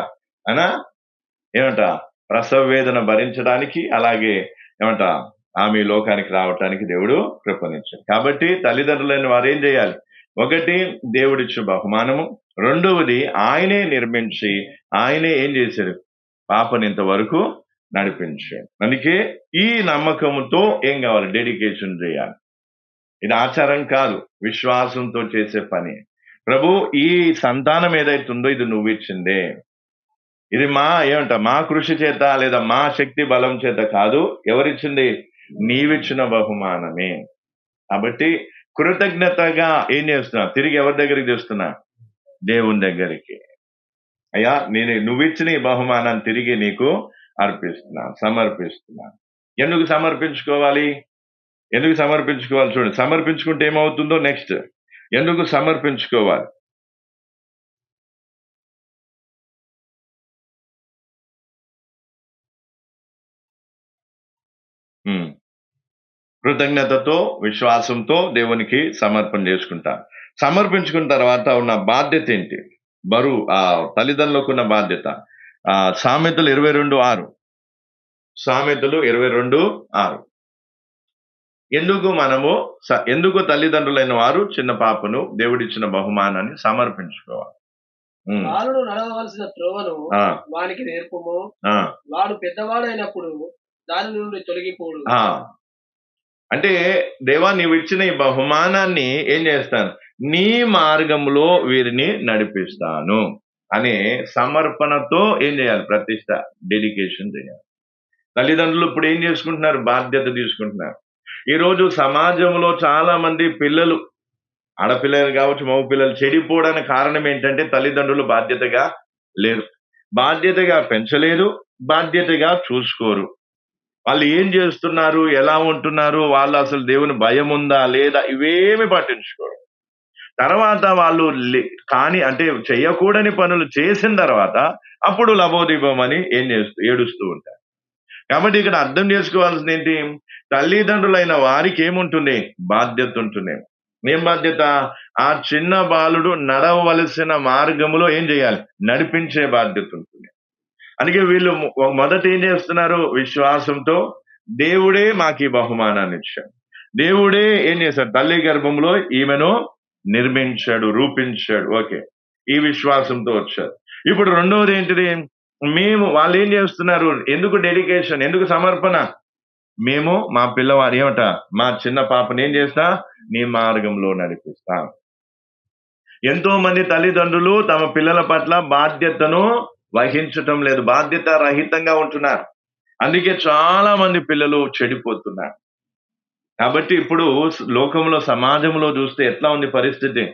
ఏమంట? ప్రసవ వేదన భరించడానికి, అలాగే ఏమంట ఆమె లోకానికి రావటానికి దేవుడు కృపనిచ్చాడు. కాబట్టి తల్లిదండ్రులైన వారు ఏం చేయాలి? ఒకటి, దేవుడిచ్చు బహుమానము. రెండవది, ఆయనే నిర్మించి ఆయనే ఏం చేశాడు? పాపని ఇంతవరకు నడిపించాడు. అందుకే ఈ నమ్మకంతో ఏం కావాలి? డెడికేషన్ చేయాలి. ఇది ఆచారం కాదు, విశ్వాసంతో చేసే పని. ప్రభు, ఈ సంతానం ఏదైతుందో ఇది నువ్వు ఇచ్చిందే, ఇది మా కృషి చేత లేదా మా శక్తి బలం చేత కాదు, ఎవరిచ్చింది? నీవిచ్చిన బహుమానమే. కాబట్టి కృతజ్ఞతగా ఏం చేస్తున్నా? తిరిగి ఎవరి దగ్గరికి చేస్తున్నా? దేవుని దగ్గరికి. అయ్యా, నువ్విచ్చిన ఈ బహుమానాన్ని తిరిగి నీకు సమర్పిస్తున్నా. ఎందుకు సమర్పించుకోవాలి? చూడండి, సమర్పించుకుంటే ఏమవుతుందో నెక్స్ట్. ఎందుకు సమర్పించుకోవాలి? కృతజ్ఞతతో విశ్వాసంతో దేవునికి సమర్పణ చేసుకుంటాను. సమర్పించుకున్న తర్వాత ఉన్న బాధ్యత ఏంటి? బరువు, తల్లిదండ్రులకు ఉన్న బాధ్యత. సామెతలు 22:6 సామెతలు 22:6. ఎందుకు తల్లిదండ్రులైన వారు చిన్న పాపను దేవుడిచ్చిన బహుమానాన్ని సమర్పించుకోవాలి? బాలుడు నడవవలసిన త్రోవను వానికి నేర్పుము, వాడు పెద్దవాడైనప్పుడు దాని నుండి తొలగిపోడు. అంటే దేవా, నీవు ఇచ్చిన ఈ బహుమానాన్ని ఏం చేస్తాను, నీ మార్గంలో వీరిని నడిపిస్తాను అనే సమర్పణతో ఏం చేయాలి? ప్రతిష్ట, డెడికేషన్ చేయాలి. తల్లిదండ్రులు ఇప్పుడు ఏం చేసుకుంటున్నారు? బాధ్యత తీసుకుంటున్నారు. ఈరోజు సమాజంలో చాలా మంది పిల్లలు, ఆడపిల్లలు కావచ్చు, మగ పిల్లలు చెడిపోవడానికి కారణం ఏంటంటే తల్లిదండ్రులు బాధ్యతగా లేరు, బాధ్యతగా పెంచలేదు, బాధ్యతగా చూసుకోరు. వాళ్ళు ఏం చేస్తున్నారు, ఎలా ఉంటున్నారు, వాళ్ళు అసలు దేవుని భయం ఉందా లేదా, ఇవేమి పట్టించుకోరు. తర్వాత వాళ్ళు చేయకూడని పనులు చేసిన తర్వాత అప్పుడు లబోదీపం అని ఏడుస్తూ ఉంటారు. కాబట్టి ఇక్కడ అర్థం చేసుకోవాల్సింది ఏంటి? తల్లిదండ్రులైన వారికి ఏముంటుంది? బాధ్యత ఉంటుంది. ఏం బాధ్యత? ఆ చిన్న బాలుడు నడవవలసిన మార్గములో ఏం చేయాలి? నడిపించే బాధ్యత ఉంటుంది. అందుకే వీళ్ళు మొదట ఏం చేస్తున్నారు? విశ్వాసంతో దేవుడే మాకు ఈ బహుమానాన్ని ఇచ్చాడు, దేవుడే ఏం చేశాడు? తల్లి గర్భంలో ఈమెను నిర్మించాడు, రూపించాడు. ఓకే, ఈ విశ్వాసంతో వచ్చారు. ఇప్పుడు రెండవది ఏంటిది? వాళ్ళు ఏం చేస్తున్నారు? ఎందుకు డెడికేషన్, ఎందుకు సమర్పణ? మేము మా పిల్లవాడు మా చిన్న పాపని ఏం చేస్తా? నీ మార్గంలో నడిపిస్తా. ఎంతో మంది తల్లిదండ్రులు తమ పిల్లల పట్ల బాధ్యతను వహించటం లేదు, బాధ్యత రహితంగా ఉంటున్నారు. అందుకే చాలా మంది పిల్లలు చెడిపోతున్నారు. కాబట్టి ఇప్పుడు లోకంలో, సమాజంలో చూస్తే ఎట్లా ఉంది పరిస్థితి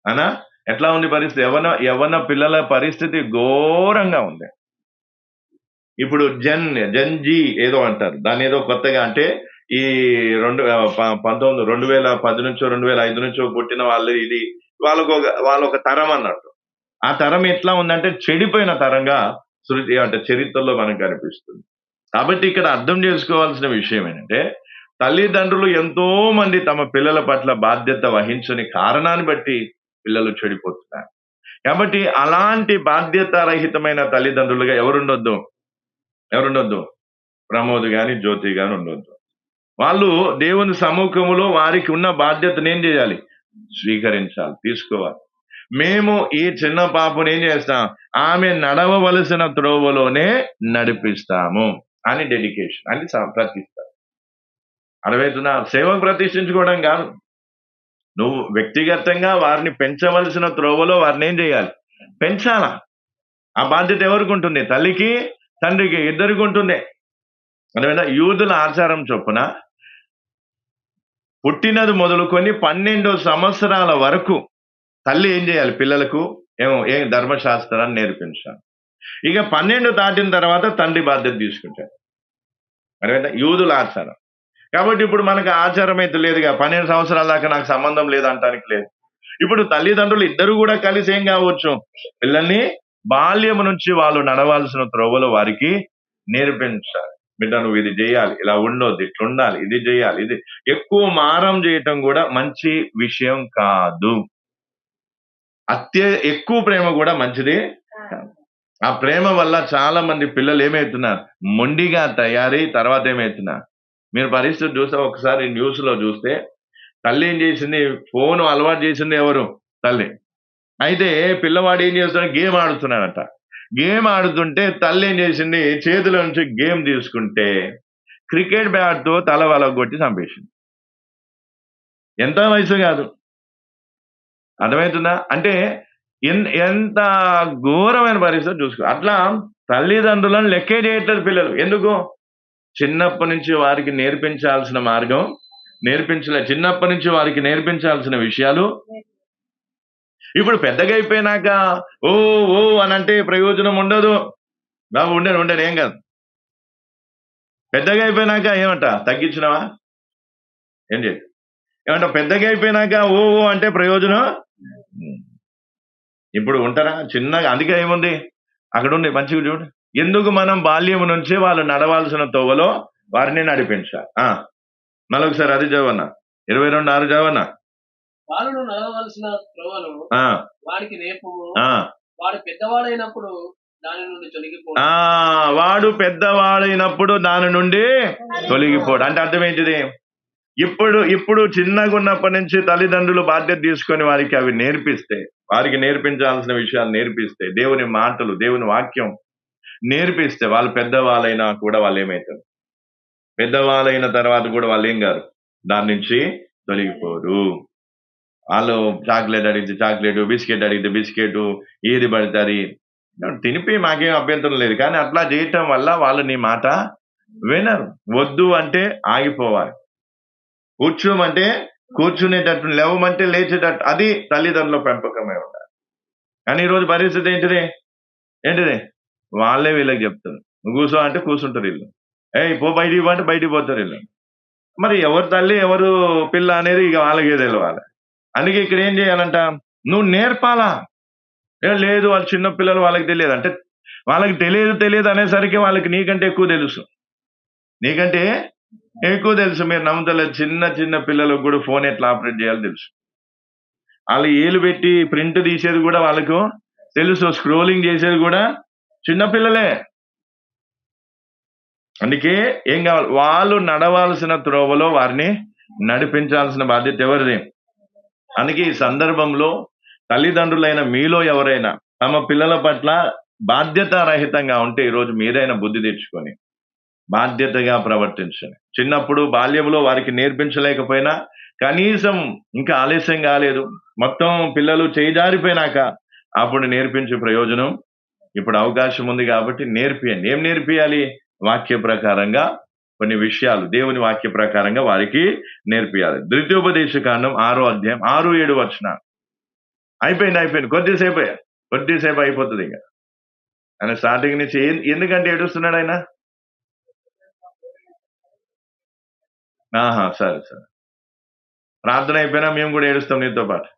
అనా? ఎట్లా ఉంది పరిస్థితి? యవన పిల్లల పరిస్థితి ఘోరంగా ఉంది. ఇప్పుడు జెన్జీ ఏదో అంటారు, దాన్ని ఏదో కొత్తగా, అంటే ఈ 2010 నుంచో 2005 నుంచో పుట్టిన వాళ్ళు, ఇది వాళ్ళొక తరం అన్నట్టు. ఆ తరం ఎట్లా ఉందంటే చెడిపోయిన తరంగా చరిత్రలో మనకు కనిపిస్తుంది. కాబట్టి ఇక్కడ అర్థం చేసుకోవాల్సిన విషయం ఏంటంటే, తల్లిదండ్రులు ఎంతో మంది తమ పిల్లల పట్ల బాధ్యత వహించని కారణాన్ని బట్టి పిల్లలు చెడిపోతున్నారు. కాబట్టి అలాంటి బాధ్యతారహితమైన తల్లిదండ్రులుగా ఎవరుండొద్దు? ప్రమోద్ గాని, జ్యోతి గాని ఉండొద్దు. వాళ్ళు దేవుని సముఖములో వారికి ఉన్న బాధ్యతను ఏం చేయాలి? స్వీకరించాలి, తీసుకోవాలి. మేము ఈ చిన్న పాపను ఏం చేస్తాం? ఆమె నడవవలసిన త్రోవలోనే నడిపిస్తాము అని డెడికేషన్ అని ప్రతిష్టారు. అర్థమవుతుందా? సేవకు ప్రతిష్ఠించుకోవడం కాదు, నువ్వు వ్యక్తిగతంగా వారిని పెంచవలసిన త్రోవలో వారిని ఏం చేయాలి? పెంచాలా. ఆ బాధ్యత ఎవరికి ఉంటుంది? తల్లికి, తండ్రికి, ఇద్దరికి ఉంటుంది. అర్థమైందా? యూదుల ఆచారం చొప్పున పుట్టినది మొదలుకొని 12 సంవత్సరాల వరకు తల్లి ఏం చేయాలి? పిల్లలకు ధర్మశాస్త్రాన్ని నేర్పించాలి. ఇక 12 దాటిన తర్వాత తండ్రి బాధ్యత తీసుకుంటాడు. అర్థమైందా? యూదుల ఆచారం. కాబట్టి ఇప్పుడు మనకు ఆచారం అయితే లేదుగా, 12 సంవత్సరాల దాకా నాకు సంబంధం లేదంటానికి లేదు. ఇప్పుడు తల్లిదండ్రులు ఇద్దరు కూడా కలిసి ఏం కావచ్చు? పిల్లల్ని బాల్యం నుంచి వాళ్ళు నడవాల్సిన త్రోవలో వారికి నేర్పించాలి. బిడ్డ, నువ్వు ఇది చేయాలి, ఇలా ఉండొద్దు, ఇట్లుండాలి, ఇది చేయాలి. ఇది ఎక్కువ మారం చేయటం కూడా మంచి విషయం కాదు. ఎక్కువ ప్రేమ కూడా మంచిది కాదు. ఆ ప్రేమ వల్ల చాలా మంది పిల్లలు ఏమవుతున్నారు? మొండిగా తయారై తర్వాత ఏమవుతున్నారు? మీరు పరిస్థితి చూస్తే, ఒకసారి న్యూస్ లో చూస్తే, తల్లి ఏం చేసింది? ఫోన్ అలవాటు చేసింది ఎవరు? తల్లి. అయితే పిల్లవాడు ఏం చేస్తున్నాడు? గేమ్ ఆడుతున్నాడట. గేమ్ ఆడుతుంటే తల్లి ఏం చేసింది? చేతిలో నుంచి గేమ్ తీసుకుంటే క్రికెట్ బ్యాట్ తో తల వలగొట్టి చంపేసింది. ఎంత వయసు కాదు. అర్థమవుతుందా? అంటే ఎంత ఘోరమైన పరిస్థితి చూసుకో. అట్లా తల్లిదండ్రులను లెక్కే చేయట్లేదు పిల్లలు. ఎందుకు? చిన్నప్పటి నుంచి వారికి నేర్పించాల్సిన మార్గం చిన్నప్పటి నుంచి వారికి నేర్పించాల్సిన విషయాలు. ఇప్పుడు పెద్దగా అయిపోయినాక ఓ అని అంటే ప్రయోజనం ఉండదు. బాబు ఉండను ఏం కాదు. పెద్దగా అయిపోయినాక ఏమంట? తగ్గించినవా? ఏం చేయ ఏమంట? పెద్దగా అయిపోయినాక ఓ అంటే ప్రయోజనం ఇప్పుడు ఉంటారా? చిన్నగా. అందుకే ఏముంది అక్కడ ఉంది, మంచిగా చూడు. ఎందుకు మనం బాల్యం నుంచి వాళ్ళు నడవాల్సిన తోవలో వారిని నడిపించాలి. మరొకసారి అది చదవన్నా, 22:6 చదవన్నా. బాలుడు నడవవలసిన త్రోవను వాడికి నేర్పుము, వాడు పెద్దవాడైనప్పుడు దాని నుండి తొలగిపో. వాడు పెద్దవాడైనప్పుడు దాని నుండి తొలగిపోడు. అంటే అర్థం ఏంటిది? ఇప్పుడు చిన్నగా ఉన్నప్పటి నుంచి తల్లిదండ్రులు బాధ్యత తీసుకొని వారికి అవి నేర్పిస్తే, వారికి నేర్పించాల్సిన విషయాలు నేర్పిస్తే, దేవుని మాటలు, దేవుని వాక్యం నేర్పిస్తే, వాళ్ళు పెద్దవాళ్ళైనా కూడా వాళ్ళు ఏమవుతారు? పెద్దవాళ్ళైన తర్వాత కూడా వాళ్ళు ఏం కాదు, దాని నుంచి తొలగిపోరు. వాళ్ళు చాక్లెట్ అడిగితే చాక్లెట్, బిస్కెట్ అడిగితే బిస్కెట్, ఏది పడితే అది తినిపి మాకేం అభ్యంతరం లేదు. కానీ అట్లా చేయటం వల్ల వాళ్ళు నీ మాట వినరు. వద్దు అంటే ఆగిపోవాలి, కూర్చోమంటే కూర్చునేటట్టు, లేవమంటే లేచేటట్టు. అది తల్లిదండ్రుల పెంపకమే ఉండాలి. కానీ ఈరోజు పరిస్థితి ఏంటిది? వాళ్ళే వీళ్ళకి చెప్తారు. నువ్వు కూర్చో అంటే కూర్చుంటారు వీళ్ళు. పో బయటికి పో అంటే బయటికి పోతారు వీళ్ళు. మరి ఎవరు తల్లి ఎవరు పిల్ల అనేది ఇక వాళ్ళకే తెలియాలి. అందుకే ఇక్కడ ఏం చేయాలంట? నువ్వు నేర్పాలా. లేదు వాళ్ళు చిన్న పిల్లలు, వాళ్ళకి తెలియదు అంటే, వాళ్ళకి తెలియదు అనేసరికి వాళ్ళకి నీకంటే ఎక్కువ తెలుసు. మీరు నమ్ముతలేదు. చిన్న పిల్లలకు కూడా ఫోన్ ఎట్లా ఆపరేట్ చేయాలో తెలుసు. వాళ్ళు ఏలు పెట్టి ప్రింట్ తీసేది కూడా వాళ్ళకు తెలుసు. స్క్రోలింగ్ చేసేది కూడా చిన్నపిల్లలే. అందుకే ఏం కావాలి? వాళ్ళు నడవాల్సిన త్రోవలో వారిని నడిపించాల్సిన బాధ్యత ఎవరిది? అందుకే ఈ సందర్భంలో తల్లిదండ్రులైన మీలో ఎవరైనా తమ పిల్లల పట్ల బాధ్యతారహితంగా ఉంటే, ఈరోజు మీరైనా బుద్ధి తెచ్చుకొని బాధ్యతగా ప్రవర్తించండి. చిన్నప్పుడు బాల్యంలో వారికి నేర్పించలేకపోయినా, కనీసం ఇంకా ఆలస్యం కాలేదు, మొత్తం పిల్లలు చేజారిపోయినాక అప్పుడు నేర్పించే ప్రయోజనం ఇప్పుడు అవకాశం ఉంది కాబట్టి నేర్పియండి. ఏం నేర్పియాలి? వాక్య ప్రకారంగా కొన్ని విషయాలు, దేవుని వాక్య ప్రకారంగా వారికి నేర్పియాలి. ద్వితీయోపదేశ కాండం 6వ అధ్యాయం 6-7 వచనాలు. అయిపోయింది. కొద్దిసేపు అయిపోతుంది. ఇంకా ఆయన స్టార్టింగ్ నుంచి ఎందుకంటే ఏడుస్తున్నాడు ఆయన? సరే. ప్రార్థన అయిపోయినా మేము కూడా ఏడుస్తాం నీతో పాటు.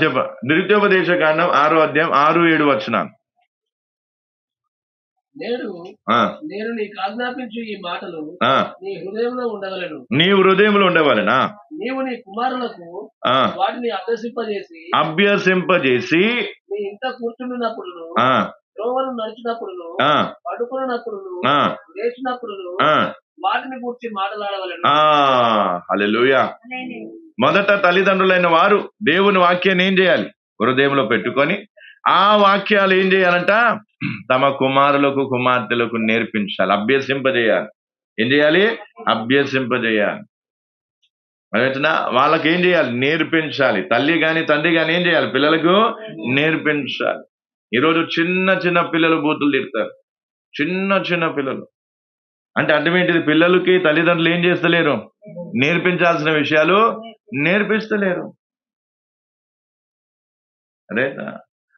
చెప్ప. ద్వితీయోపదేశ కాండం 6వ అధ్యాయం 6-7 వచనాలు. నేను నీకు ఆజ్ఞాపించు ఈ మాటలు నీ హృదయంలో ఉండవలెను. నీవు హృదయంలో ఉండవలెనా? నీవు నీ కుమారులకు వాటిని అభ్యసింపజేసి నీ ఇంట కూర్చున్నప్పుడు, త్రోవలు నడిచినప్పుడు, పడుకున్నప్పుడు, లేచినప్పుడు వాటిని గురించి మాట్లాడవలెను. హల్లెలూయా. మొదట తల్లిదండ్రులైన వారు దేవుని వాక్యాన్ని ఏం చేయాలి? హృదయంలో పెట్టుకొని ఆ వాక్యాలు ఏం చేయాలంట? తమ కుమారులకు కుమార్తెలకు నేర్పించాలి, అభ్యసింపజేయాలి. ఏం చేయాలి? అభ్యసింపజేయాలి. వాళ్ళకి ఏం చేయాలి? నేర్పించాలి. తల్లి గాని తండ్రి గాని ఏం చేయాలి? పిల్లలకు నేర్పించాలి. ఈరోజు చిన్న పిల్లలు బూతులు తిడతారు. చిన్న పిల్లలు అంటే అర్థం ఏంటిది? పిల్లలకి తల్లిదండ్రులు ఏం చేస్తలేరు? నేర్పించాల్సిన విషయాలు నేర్పిస్తలేరు. అదేనా?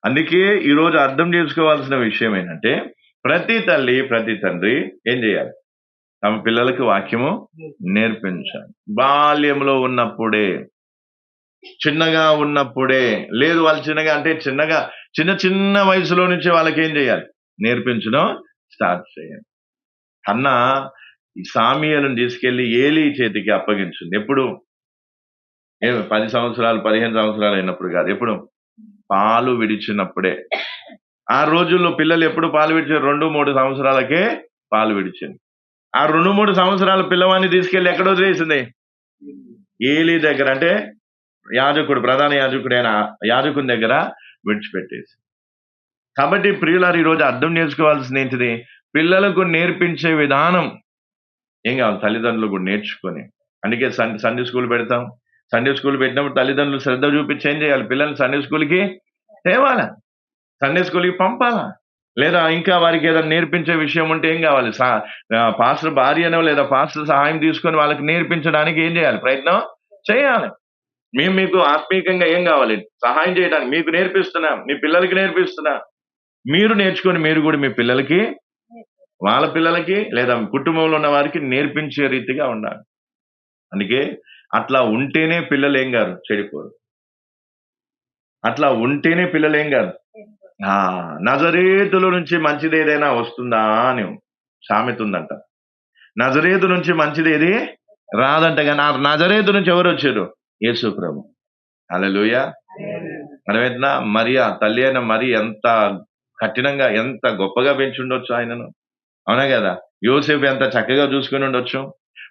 అందుకే ఈరోజు అర్థం చేసుకోవాల్సిన విషయం ఏంటంటే, ప్రతి తల్లి ప్రతి తండ్రి ఏం చేయాలి? తమ పిల్లలకు వాక్యము నేర్పించాలి. బాల్యంలో ఉన్నప్పుడే, చిన్నగా ఉన్నప్పుడే. లేదు వాళ్ళు చిన్నగా అంటే చిన్న వయసులో నుంచి వాళ్ళకి ఏం చేయాలి? నేర్పించడం స్టార్ట్ చేయాలి. అన్నా ఈ సామీయలను తీసుకెళ్లి ఏలీ చేతికి అప్పగించింది. ఎప్పుడు? 10 సంవత్సరాలు 15 సంవత్సరాలు అయినప్పుడు కాదు. ఎప్పుడు? పాలు విడిచినప్పుడే. ఆ రోజుల్లో పిల్లలు ఎప్పుడు పాలు విడిచారు? 2-3 సంవత్సరాలకే పాలు విడిచింది. ఆ 2-3 సంవత్సరాల పిల్లవాడిని తీసుకెళ్లి ఎక్కడ వదిలేసింది? ఏలీ దగ్గర, అంటే యాజకుడు, ప్రధాన యాజకుడైన యాజకుని దగ్గర విడిచిపెట్టేసి. కాబట్టి ప్రియులారు, ఈరోజు అర్థం చేసుకోవాల్సింది ఏంటిది? పిల్లలకు నేర్పించే విధానం ఏం కావాలి? తల్లిదండ్రులు కూడా నేర్చుకొని. అందుకే సండే స్కూల్ పెడతాం. సండే స్కూల్ పెట్టినప్పుడు తల్లిదండ్రులు శ్రద్ధ చూపించి ఏం చేయాలి? పిల్లల్ని సండే స్కూల్కి తేవాలా, సండే స్కూల్కి పంపాలా. లేదా ఇంకా వారికి ఏదైనా నేర్పించే విషయం ఉంటే ఏం కావాలి? పాస్టర్ భార్యనో లేదా పాస్టర్ సహాయం తీసుకొని వాళ్ళకి నేర్పించడానికి ఏం చేయాలి? ప్రయత్నం చేయాలి. మేము మీకు ఆత్మీయంగా ఏం కావాలి? సహాయం చేయడానికి మీకు నేర్పిస్తున్నాం, మీ పిల్లలకి నేర్పిస్తున్నా. మీరు నేర్చుకొని మీరు కూడా మీ పిల్లలకి, వాళ్ళ పిల్లలకి లేదా కుటుంబంలో ఉన్న వారికి నేర్పించే రీతిగా ఉండాలి. అందుకే అట్లా ఉంటేనే పిల్లలు ఏం గారు? చెడిపోరు. అట్లా ఉంటేనే పిల్లలు ఏం గారు? నజరేతుల నుంచి మంచిది ఏదైనా వస్తుందా అని సామెత ఉందంట. నజరేతు నుంచి మంచిది ఏది రాదంట. కానీ నజరేతు నుంచి ఎవరు వచ్చారు? యేసు ప్రభు. హల్లెలూయా. అర్థమవుతుందా? మరి ఆ తల్లి అయిన మరి ఎంత కఠినంగా ఎంత గొప్పగా పెంచుండొచ్చు ఆయనను. అవునా కదా? యోసేపు ఎంత చక్కగా చూసుకుని ఉండొచ్చు.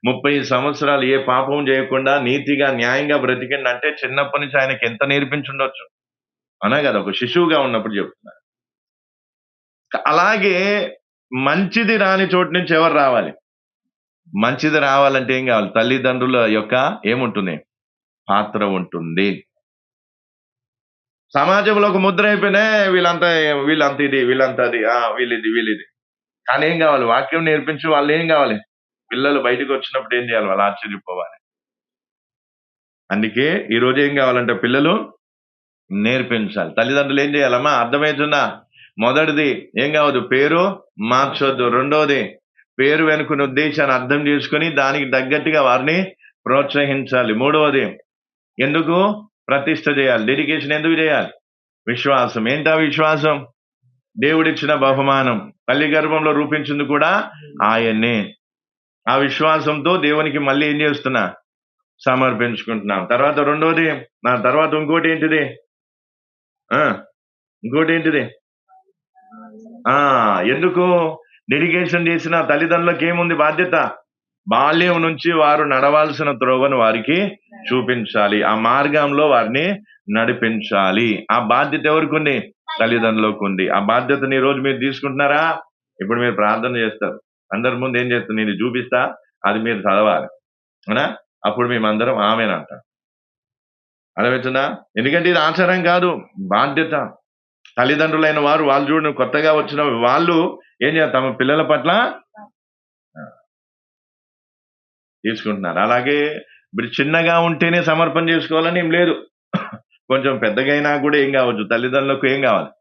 30 సంవత్సరాలు ఏ పాపం చేయకుండా నీతిగా న్యాయంగా బ్రతికిండంటే చిన్నప్పటి నుంచి ఆయనకి ఎంత నేర్పించుండొచ్చు. అవునా కదా? ఒక శిశువుగా ఉన్నప్పుడు చెప్తున్నా. అలాగే మంచిది రాని చోటు నుంచి ఎవరు రావాలి? మంచిది రావాలంటే ఏం కావాలి? తల్లిదండ్రుల యొక్క ఏముంటుంది? పాత్ర ఉంటుంది. సమాజంలో ఒక ముద్ర అయిపోయినా వీళ్ళంతా వీళ్ళంతా అది వీళ్ళిది. కానీ ఏం కావాలి? వాక్యం నేర్పించి వాళ్ళు ఏం కావాలి? పిల్లలు బయటకు వచ్చినప్పుడు ఏం చేయాలి? వాళ్ళు ఆశ్చర్యపోవాలి. అందుకే ఈ రోజు ఏం కావాలంటే పిల్లలు నేర్పించాలి. తల్లిదండ్రులు ఏం చేయాలమ్మా? అర్థమవుతుందా? మొదటిది ఏం కావద్దు? పేరు మార్చొద్దు. రెండోది పేరు వెనుకున్న ఉద్దేశాన్ని అర్థం చేసుకొని దానికి తగ్గట్టుగా వారిని ప్రోత్సహించాలి. మూడవది ఎందుకు ప్రతిష్ఠ చేయాలి? డెడికేషన్ ఎందుకు చేయాలి? విశ్వాసం. ఏంటా విశ్వాసం? దేవుడిచ్చిన బహుమానం. తల్లి గర్భంలో రూపించింది కూడా ఆయన్నే. ఆ విశ్వాసంతో దేవునికి మళ్ళీ ఏం చేస్తున్నా? సమర్పించుకుంటున్నాం. తర్వాత రెండోది, నా తర్వాత ఇంకోటి ఏంటిది? ఎందుకు డెడికేషన్ చేసిన తల్లిదండ్రులకు ఏముంది బాధ్యత? బాల్యం నుంచి వారు నడవాల్సిన త్రోవను వారికి చూపించాలి. ఆ మార్గంలో వారిని నడిపించాలి. ఆ బాధ్యత ఎవరికి ఉంది? తల్లిదండ్రులకు ఉంది. ఆ బాధ్యతని ఈ రోజు మీరు తీసుకుంటున్నారా? ఇప్పుడు మీరు ప్రార్థన చేస్తారు. అందరి ముందు ఏం చేస్తారు? నేను చూపిస్తా, అది మీరు చదవాలి. అవునా? అప్పుడు మేమందరం ఆమేనంటాం. అర్థమవుతుందా? ఎందుకంటే ఇది ఆచారం కాదు, బాధ్యత. తల్లిదండ్రులైన వారు వాళ్ళు చూడండి, కొత్తగా వచ్చిన వాళ్ళు ఏం చేయాలి? తమ పిల్లల పట్ల తీసుకుంటున్నారు. అలాగే ఇప్పుడు చిన్నగా ఉంటేనే సమర్పణ చేసుకోవాలని ఏం లేదు. కొంచెం పెద్దగా అయినా కూడా ఏం కావచ్చు? తల్లిదండ్రులకు ఏం కావాలి?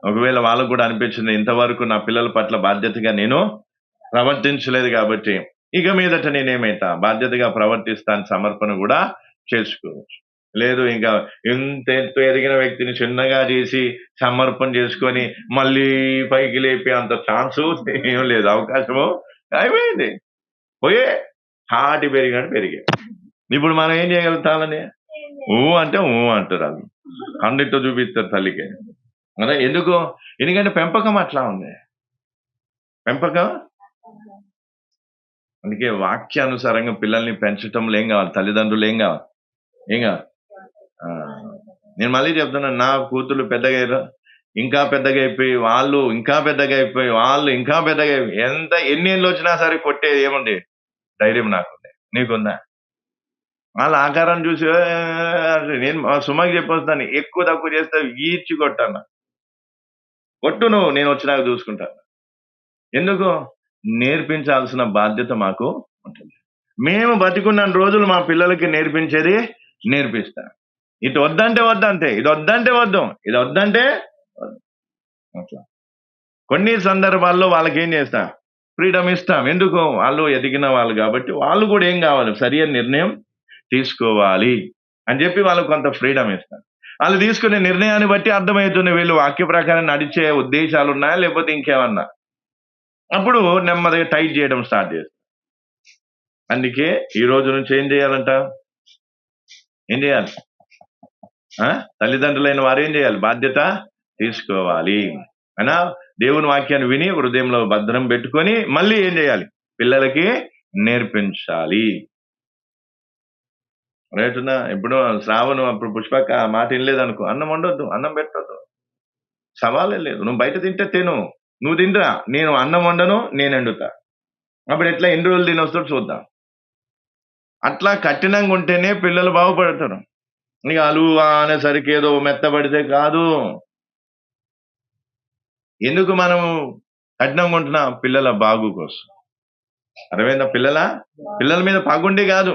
ఒకవేళ వాళ్ళకు కూడా అనిపించింది, ఇంతవరకు నా పిల్లల పట్ల బాధ్యతగా నేను ప్రవర్తించలేదు కాబట్టి ఇక మీదట నేనేమైతా బాధ్యతగా ప్రవర్తిస్తాను, సమర్పణ కూడా చేసుకోవచ్చు. లేదు ఇంకా ఎంత ఎదిగిన వ్యక్తిని చిన్నగా చేసి సమర్పణ చేసుకొని మళ్ళీ పైకి లేపే అంత ఛాన్సు ఏం లేదు, అవకాశము అయిపోయింది. పోయే హాటి పెరిగాడు. ఇప్పుడు మనం ఏం చేయగలుగుతామని? అంటే అంటారు. వాళ్ళు కన్నుతో చూపిస్తారు తల్లికి. అదే ఎందుకంటే పెంపకం అట్లా ఉంది. పెంపకం అందుకే వాక్యానుసారంగా పిల్లల్ని పెంచటంలో ఏం కావాలి? తల్లిదండ్రులు ఏం కావాలి? నేను మళ్ళీ చెప్తున్నాను, నా కూతురు పెద్దగా ఇంకా పెద్దగా అయిపోయి వాళ్ళు ఇంకా పెద్దగా అయిపోయి వాళ్ళు ఇంకా పెద్దగా ఎన్ని ఏళ్ళు వచ్చినా సరే కొట్టేది ఏముంది? ధైర్యం నాకుంది. నీకుందా? వాళ్ళ ఆకారం చూసి నేను సుమకి చెప్పొస్తాను, ఎక్కువ తక్కువ చేస్తే ఈడ్చి కొట్టాను. కొట్టు నువ్వు, నేను వచ్చినాక చూసుకుంటాను. ఎందుకు? నేర్పించాల్సిన బాధ్యత మాకు ఉంటుంది. మేము బతికున్న రోజులు మా పిల్లలకి నేర్పిస్తా. ఇటు వద్దంటే వద్దంతే, ఇది వద్దంటే వద్దు, ఇది వద్దంటే అట్లా. కొన్ని సందర్భాల్లో వాళ్ళకి ఏం చేస్తా? ఫ్రీడమ్ ఇస్తాం. ఎందుకు? వాళ్ళు ఎదిగిన వాళ్ళు కాబట్టి వాళ్ళు కూడా ఏం కావాలి? సరి అయిన నిర్ణయం తీసుకోవాలి అని చెప్పి వాళ్ళకు కొంత ఫ్రీడమ్ ఇస్తాం. వాళ్ళు తీసుకునే నిర్ణయాన్ని బట్టి అర్థమవుతుంది వీళ్ళు వాక్య ప్రకారం నడిచే ఉద్దేశాలు ఉన్నాయా లేకపోతే ఇంకేమన్నా. అప్పుడు నెమ్మదిగా టైట్ చేయడం స్టార్ట్ చేస్తాం. అందుకే ఈ రోజు నుంచి ఏం చేయాలంట? ఏం చేయాలి? తల్లిదండ్రులైన వారు ఏం చేయాలి? బాధ్యత తీసుకోవాలి. అయినా దేవుని వాక్యాన్ని విని హృదయంలో భద్రం పెట్టుకొని మళ్ళీ ఏం చేయాలి? పిల్లలకి నేర్పించాలి. రైతున్నా ఇప్పుడు శ్రావణం అప్పుడు పుష్పక ఆ మాట వినలేదనుకో, అన్నం వండొద్దు, అన్నం పెట్టొద్దు, సవాలే లేదు. నువ్వు బయట తింటే తిను, నువ్వు తింటా, నేను అన్నం వండను, నేను వండుతా. అప్పుడు ఎట్లా ఎన్ని రోజులు తినొస్తాడు చూద్దాం. అట్లా కఠినంగా ఉంటేనే పిల్లలు బాగుపడతారు. ఇక అలువా అనేసరికి ఏదో మెత్తబడితే కాదు. ఎందుకు మనం కఠినంగా ఉంటున్నా? పిల్లల బాగు కోసం. అర్థమైందా? పిల్లల మీద పగుండి కాదు,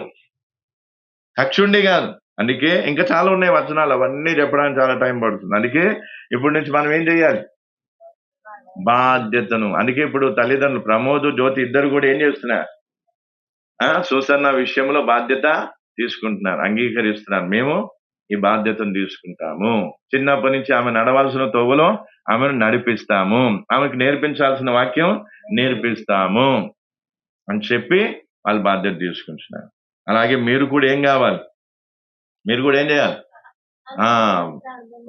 కక్షుండి కాదు. అందుకే ఇంకా చాలా ఉన్నాయి వచనాలు, అవన్నీ చెప్పడానికి చాలా టైం పడుతుంది. అందుకే ఇప్పటి నుంచి మనం ఏం చేయాలి? బాధ్యతను. అందుకే ఇప్పుడు తల్లిదండ్రులు ప్రమోద్, జ్యోతి ఇద్దరు కూడా ఏం చేస్తున్నారు? సూసన్న విషయంలో బాధ్యత తీసుకుంటున్నారు, అంగీకరిస్తున్నారు. మేము ఈ బాధ్యతను తీసుకుంటాము. చిన్నప్పటి నుంచి ఆమె నడవాల్సిన తోవలో ఆమెను నడిపిస్తాము, ఆమెకు నేర్పించాల్సిన వాక్యం నేర్పిస్తాము అని చెప్పి వాళ్ళు బాధ్యత తీసుకుంటున్నారు. అలాగే మీరు కూడా ఏం కావాలి? మీరు కూడా ఏం చేయాలి?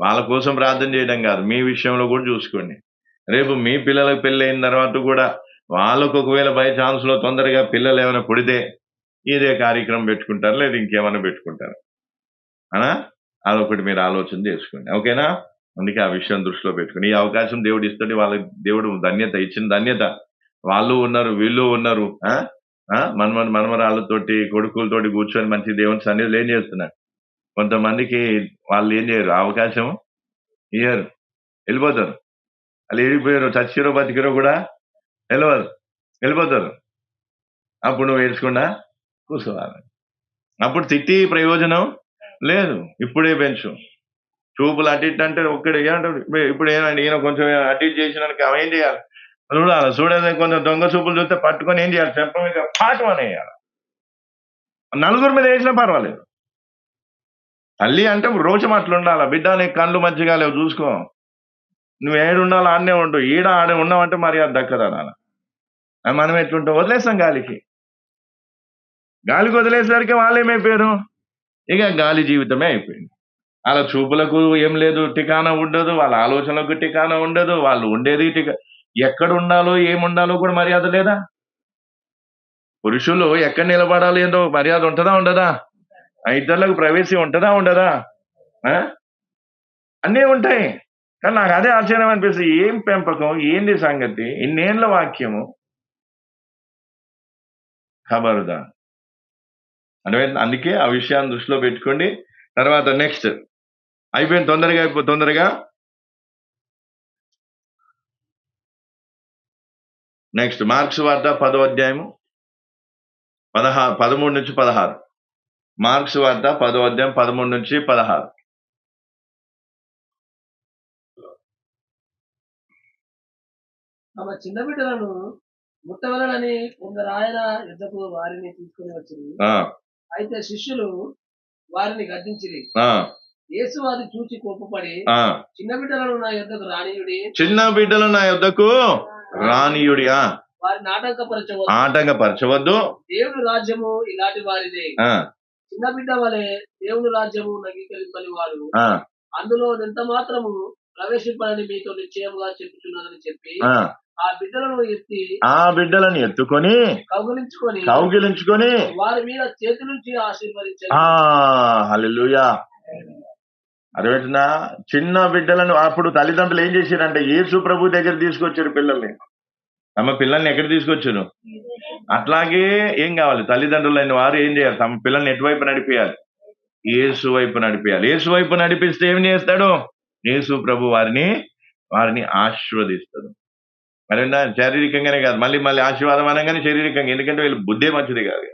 వాళ్ళ కోసం ప్రార్థన చేయడం కాదు, మీ విషయంలో కూడా చూసుకోండి. రేపు మీ పిల్లలకు పెళ్ళి అయిన తర్వాత కూడా వాళ్ళకు ఒకవేళ బై ఛాన్స్ లో తొందరగా పిల్లలు ఏమైనా పుడితే ఇదే కార్యక్రమం పెట్టుకుంటారు, లేదా ఇంకేమైనా పెట్టుకుంటారు. అనా అదొకటి మీరు ఆలోచన చేసుకోండి, ఓకేనా? అందుకే ఆ విషయం దృష్టిలో పెట్టుకుని ఈ అవకాశం దేవుడు ఇస్తాడు, వాళ్ళకి దేవుడు ధన్యత ఇచ్చిన ధన్యత. వాళ్ళు ఉన్నారు, వీళ్ళు ఉన్నారు, మనమరాళ్ళతోటి కొడుకులతోటి కూర్చొని మంచి దేవుని సన్నిధిలో ఏం చేస్తున్నారు. కొంతమందికి వాళ్ళు ఏం చేయరు, అవకాశం ఇయ్యరు, వెళ్ళిపోతారు. వాళ్ళు వెళ్ళిపోయారు, చచ్చిరో బతికిరో కూడా వెళ్ళిపోతారు. అప్పుడు నువ్వు ఏడ్చకుండా కూర్చోవాలి. అప్పుడు తిట్టి ప్రయోజనం లేదు. ఇప్పుడే పెంచు. చూపులు అటు ఇటు అంటే ఒక్కడు ఏమంటాడు, ఇప్పుడు ఏమండి ఈయన కొంచెం అటు ఇటు చేసినానికి ఏం చేయాలి, చూడాలి. కొంచెం దొంగ చూపులు చూస్తే పట్టుకొని ఏం చేయాలి, చెంప మీద పాటు అనేయాలి. నలుగురి మీద వేసినా పర్వాలేదు. తల్లి అంటే రోషం అట్లుండాలి. బిడ్డ నీకు కళ్ళు మంచిగా లేవు చూసుకో, నువ్వు ఏడుండాలి ఆడనే ఉండు, ఆడే ఉన్నావంటే మరి అది దక్కదా నాన్న. మనం ఎట్లుంటాం, వదిలేస్తాం గాలికి వదిలేసరికి వాళ్ళేమైపోయారు, ఇక గాలి జీవితమే అయిపోయింది. వాళ్ళ చూపులకు ఏం లేదు టికానా ఉండదు, వాళ్ళ ఆలోచనలకు టికానా ఉండదు, వాళ్ళు ఉండేది ఎక్కడ ఉండాలో ఏముండాలో కూడా మర్యాద లేదా? పురుషులు ఎక్కడ నిలబడాలి ఏందో మర్యాద ఉంటుందా ఉండదా? ఇతరులకు ప్రవేశం ఉంటుందా ఉండదా? అన్నీ ఉంటాయి. కానీ నాకు అదే ఆశ్చర్యం అనిపిస్తుంది, ఏం పెంపకం, ఏంది సంగతి, ఇన్నేళ్ల వాక్యము. ఖబరుదా. అందుకే ఆ విషయాన్ని దృష్టిలో పెట్టుకోండి. తర్వాత నెక్స్ట్ అయిపోయింది, తొందరగా నెక్స్ట్ మార్క్స్ వార్త 10వ అధ్యాయము 13 నుంచి 16. మార్క్స్ వార్త 10వ అధ్యాయం 13 నుంచి 16. తమ చిన్న బిడ్డలను ముట్టవలనని కొందరు ఆయన యుద్ధకు వారిని తీసుకుని వచ్చింది. అయితే శిష్యులు వారిని గద్దించిరి. యేసు వారిని చూచి కోపపడి చిన్న బిడ్డలను నా యుద్ధకు రానియుడి వారిని ఆటంకపరచవద్దు. దేవుని రాజ్యము ఇలాంటి వారిదే. చిన్న బిడ్డ వలె దేవుని రాజ్యము నవీకరింపని వాడు అందులో ఎంత మాత్రము ప్రవేశింపాలని మీతో నిశ్చయముగా చెప్పుచున్నానని చెప్పి ఆ బిడ్డలను ఎత్తుకొని కౌగిలించుకొని వారి మీద చేతి నుంచి ఆశీర్వదించారు. హల్లెలూయా. అదేంటన్నా, చిన్న బిడ్డలను అప్పుడు తల్లిదండ్రులు ఏం చేశారంటే యేసు ప్రభు దగ్గర తీసుకొచ్చారు పిల్లల్ని. తమ పిల్లల్ని ఎక్కడ తీసుకొచ్చారు? అట్లాగే ఏం కావాలి, తల్లిదండ్రులైన వారు ఏం చేయాలి, తమ పిల్లల్ని ఎటువైపు నడిపేయాలి? యేసు వైపు నడిపేయాలి. యేసు వైపు నడిపిస్తే ఏం చేస్తాడు? యేసు ప్రభు వారిని ఆశీర్వదిస్తాడు. మరి శారీరకంగానే కాదు, మళ్ళీ ఆశీర్వాదం అనగానే శారీరకంగా, ఎందుకంటే వీళ్ళు బుద్ధే మంచిది కాదు.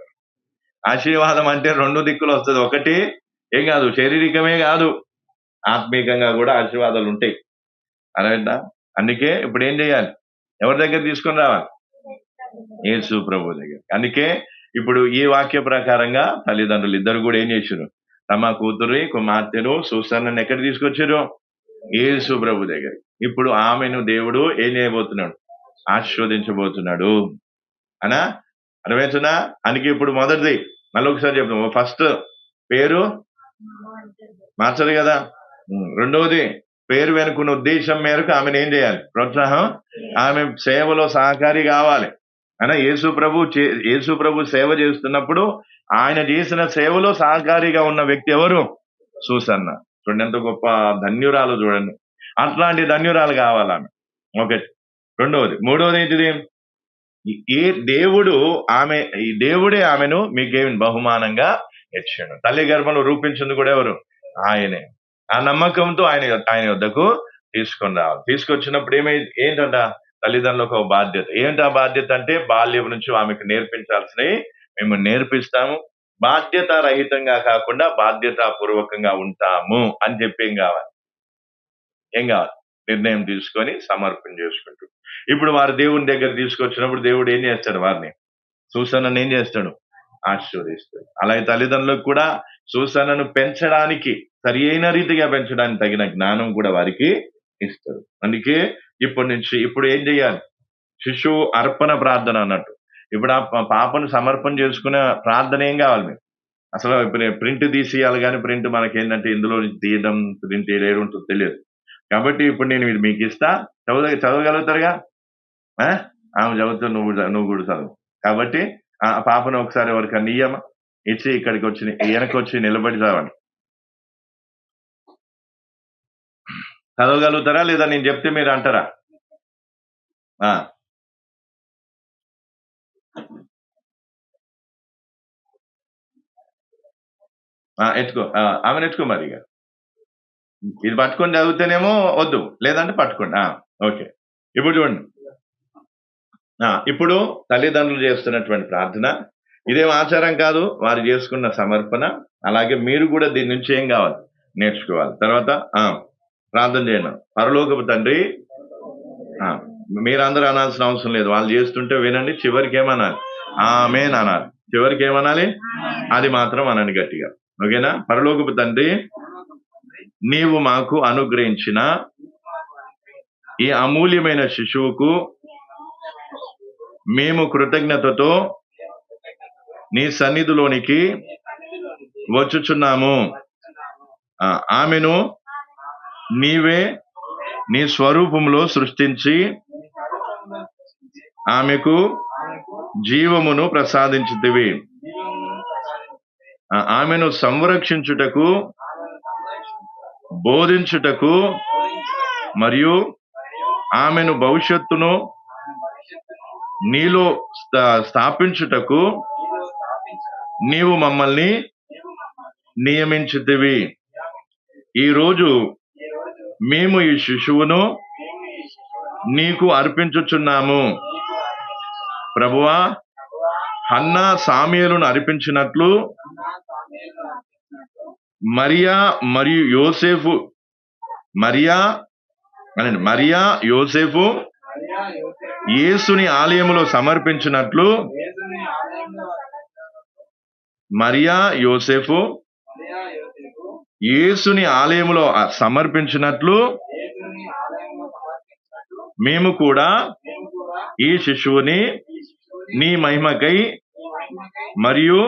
ఆశీర్వాదం అంటే 2 దిక్కులు వస్తుంది. ఒకటి ఏం కాదు, శారీరకమే కాదు, ఆత్మీయంగా కూడా ఆశీర్వాదాలు ఉంటాయి. అర్థమైందా? అందుకే ఇప్పుడు ఏం చేయాలి, ఎవరి దగ్గర తీసుకొని రావాలి? యేసు ప్రభు దగ్గర. అందుకే ఇప్పుడు ఈ వాక్య ప్రకారంగా తల్లిదండ్రులు ఇద్దరు కూడా ఏం చేశారు? తమ కూతురు కుమార్తెను సూసన్నను ఎక్కడ తీసుకొచ్చారు? యేసు ప్రభు దగ్గర. ఇప్పుడు ఆమెను దేవుడు ఏం చేయబోతున్నాడు? ఆశీర్వదించబోతున్నాడు అనా అర్థమవుతుందా? అందుకే ఇప్పుడు మొదటిది మళ్ళీ ఒకసారి చెప్తాం, ఫస్ట్ పేరు మార్చదు కదా. రెండవది పేరు వెనుకున్న ఉద్దేశం మేరకు ఆమెను ఏం చేయాలి? ప్రోత్సాహం, ఆమె సేవలో సహకారి కావాలి. అయినా యేసు ప్రభు సేవ చేస్తున్నప్పుడు ఆయన చేసిన సేవలో సహకారిగా ఉన్న వ్యక్తి ఎవరు? సూసన్న. చూడండి ఎంత గొప్ప ధన్యురాలు, చూడండి. అట్లాంటి ధన్యురాలు కావాలి ఆమె. ఒకటి. రెండవది. మూడవది ఏంటిది? దేవుడే ఆమెను మీకేమి బహుమానంగా ఇచ్చాడు. తల్లి గర్భంలో రూపించింది కూడా ఎవరు? ఆయనే. ఆ నమ్మకంతో ఆయన వద్దకు తీసుకొని రావాలి. తీసుకొచ్చినప్పుడు ఏంటంట? తల్లిదండ్రులకు ఒక బాధ్యత. ఏంటి ఆ బాధ్యత అంటే, బాల్యం నుంచి ఆమెకు నేర్పించాల్సినవి మేము నేర్పిస్తాము, బాధ్యత రహితంగా కాకుండా బాధ్యతాపూర్వకంగా ఉంటాము అని చెప్పి ఏం కావాలి? నిర్ణయం తీసుకొని సమర్పణ చేసుకుంటూ ఇప్పుడు వారు దేవుని దగ్గర తీసుకొచ్చినప్పుడు దేవుడు ఏం చేస్తాడు? వారిని సూసన్నను ఏం చేస్తాడు? ఆశీర్వదిస్తాడు. అలాగే తల్లిదండ్రులకు కూడా సూసన్నను పెంచడానికి, సరి అయిన రీతిగా పెంచడానికి తగిన జ్ఞానం కూడా వారికి ఇస్తాడు. అందుకే ఇప్పుడు ఏం చేయాలి? శిశువు అర్పణ ప్రార్థన అన్నట్టు. ఇప్పుడు ఆ పాపను సమర్పణ చేసుకునే ప్రార్థన ఏం కావాలి? అసలు ఇప్పుడు ప్రింట్ తీసేయాలి కానీ ప్రింట్ మనకేంటంటే ఇందులో నుంచి తీయడం ప్రింట్ ఏడు ఉంటుందో తెలియదు. కాబట్టి ఇప్పుడు నేను ఇది మీకు ఇస్తా, చదవగలుగుతారుగా? ఆమె చదువుతూ నువ్వు కూడా చదువు. కాబట్టి ఆ పాపను ఒకసారి ఎవరికన్నా ఇయ్యమా, ఇచ్చి ఇక్కడికి వచ్చి వెనకొచ్చి నిలబడి చదవండి. చదవగలుగుతారా లేదా? నేను చెప్తే మీరు అంటారా? ఎత్తుకో, ఆమెను ఎత్తుకో మరి. ఇక ఇది పట్టుకొని చదివితేనేమో వద్దు, లేదంటే పట్టుకోండి. ఓకే, ఇప్పుడు చూడండి. ఇప్పుడు తల్లిదండ్రులు చేస్తున్నటువంటి ప్రార్థన ఇదేం ఆచారం కాదు, వారు చేసుకున్న సమర్పణ. అలాగే మీరు కూడా దీని నుంచి ఏం కావాలి? నేర్చుకోవాలి. తర్వాత ప్రార్థన చేయండి. పరలోకపు తండ్రి, మీరందరూ అనాల్సిన అవసరం లేదు, వాళ్ళు చేస్తుంటే వినండి. చివరికి ఏమనాలి? ఆమేన్ అనాలి. చివరికి ఏమనాలి? అది మాత్రం అనండి గట్టిగా. ఓకేనా? పరలోకపు తండ్రి, నీవు మాకు అనుగ్రహించిన ఈ అమూల్యమైన శిశువుకు మేము కృతజ్ఞతతో నీ సన్నిధిలోనికి వచ్చుచున్నాము. ఆమెను నీవే నీ స్వరూపంలో సృష్టించి ఆమెకు జీవమును ప్రసాదించితివి. ఆమెను సంరక్షించుటకు, బోధించుటకు మరియు ఆమెను భవిష్యత్తును నీలో స్థాపించుటకు నీవు మమ్మల్ని నియమించితివి. ఈరోజు మేము ఈ శిశువును నీకు అర్పించుచున్నాము. ప్రభువా, హన్నా సామ్యూయేలును అర్పించినట్లు మరియా మరియు యోసేఫు యేసుని ఆలయములో సమర్పించినట్లు, మరియా యోసేఫు యేసుని ఆలయములో సమర్పించినట్లు మేము కూడా ఈ శిశువుని నీ మహిమకై మరియు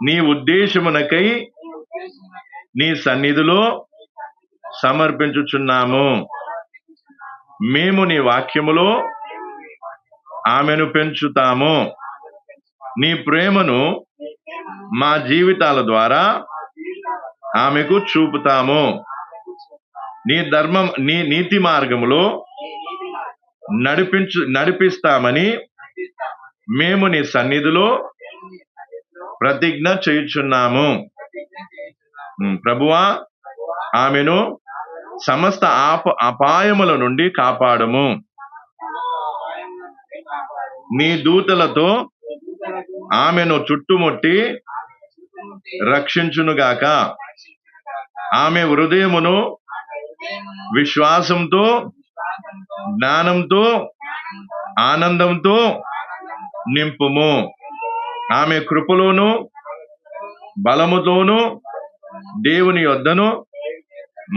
నీ ఉద్దేశమునకై నీ సన్నిధిలో సమర్పించుచున్నాము. మేము నీ వాక్యములో ఆమెను పెంచుతాము. నీ ప్రేమను మా జీవితాల ద్వారా ఆమెకు చూపుతాము. నీ నీతి మార్గములో నడిపిస్తామని మేము నీ సన్నిధిలో ప్రతిజ్ఞ చేయుచున్నాము. ప్రభువా, ఆమెను సమస్త అపాయముల నుండి కాపాడము. నీ దూతలతో ఆమెను చుట్టుముట్టి రక్షించునుగాక. ఆమె హృదయమును విశ్వాసంతో, జ్ఞానంతో, ఆనందంతో నింపుము. ఆమె కృపలోను బలముతోను దేవుని యొద్దను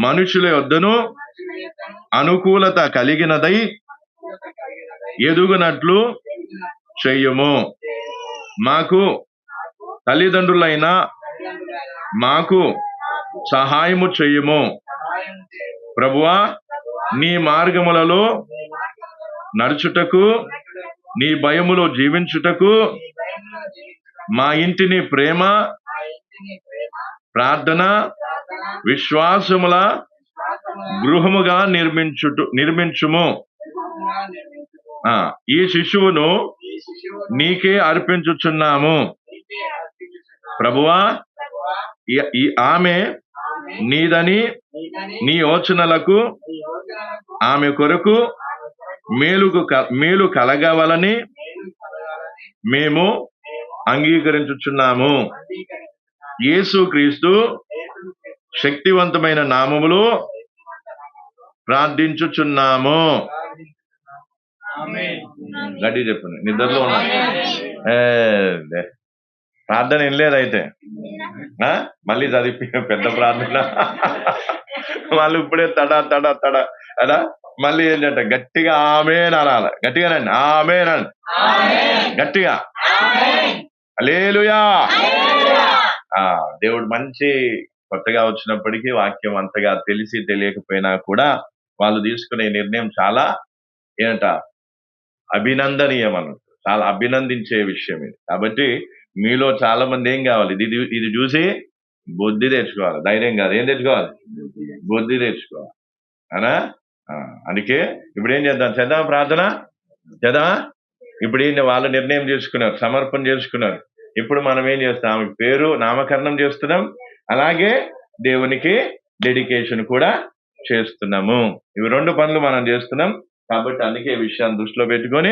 మనుషుల యొద్దను అనుకూలత కలిగినదై ఎదుగునట్లు చెయ్యము. మాకు తల్లిదండ్రులైన మాకు సహాయము చెయ్యము. ప్రభువా, నీ మార్గములలో నడుచుటకు, నీ భయములో జీవించుటకు మా ఇంటిని ప్రేమ, ప్రార్థన, విశ్వాసముల గృహముగా నిర్మించుము. ఈ శిశువును నీకే అర్పించుచున్నాము. ప్రభువా, ఆమె నీదని నీ యోచనలకు ఆమె కొరకు మేలు కలగవలని మేము అంగీకరించుచున్నాము. యేసుక్రీస్తు శక్తివంతమైన నామములో ప్రార్థించుచున్నాము. గట్టి చెప్పండి. నిద్రలో ఉన్నాను. ప్రార్థన వినలేదైతే మళ్ళీ చదివి పెద్ద ప్రార్థన వాళ్ళు ఇప్పుడే తడ అదా. మళ్ళీ ఏంటంటే గట్టిగా ఆమేన్ అనాలి. గట్టిగానండి, ఆమేన్ అనండి గట్టిగా. హల్లెలూయా. దేవుడు మంచి కొత్తగా వచ్చినప్పటికీ వాక్యం అంతగా తెలిసి తెలియకపోయినా కూడా వాళ్ళు తీసుకునే నిర్ణయం చాలా ఏంట అభినందనీయం అన్నట్టు, చాలా అభినందించే విషయం ఇది. కాబట్టి మీలో చాలా మంది ఏం కావాలి, ఇది చూసి బుద్ధి తెచ్చుకోవాలి, ధైర్యం కాదు, ఏం తెచ్చుకోవాలి, బుద్ధి తెచ్చుకోవాలి అనా. అందుకే ఇప్పుడు ఏం చేద్దాం ప్రార్థన చేద్దామా. ఇప్పుడు ఏంటి, వాళ్ళు నిర్ణయం చేసుకున్నారు, సమర్పణ చేసుకున్నారు. ఇప్పుడు మనం ఏం చేస్తాం, ఆమె పేరు నామకరణం చేస్తున్నాం, అలాగే దేవునికి డెడికేషన్ కూడా చేస్తున్నాము. ఇవి 2 పనులు మనం చేస్తున్నాం. కాబట్టి అందుకే ఈ విషయాన్ని దృష్టిలో పెట్టుకొని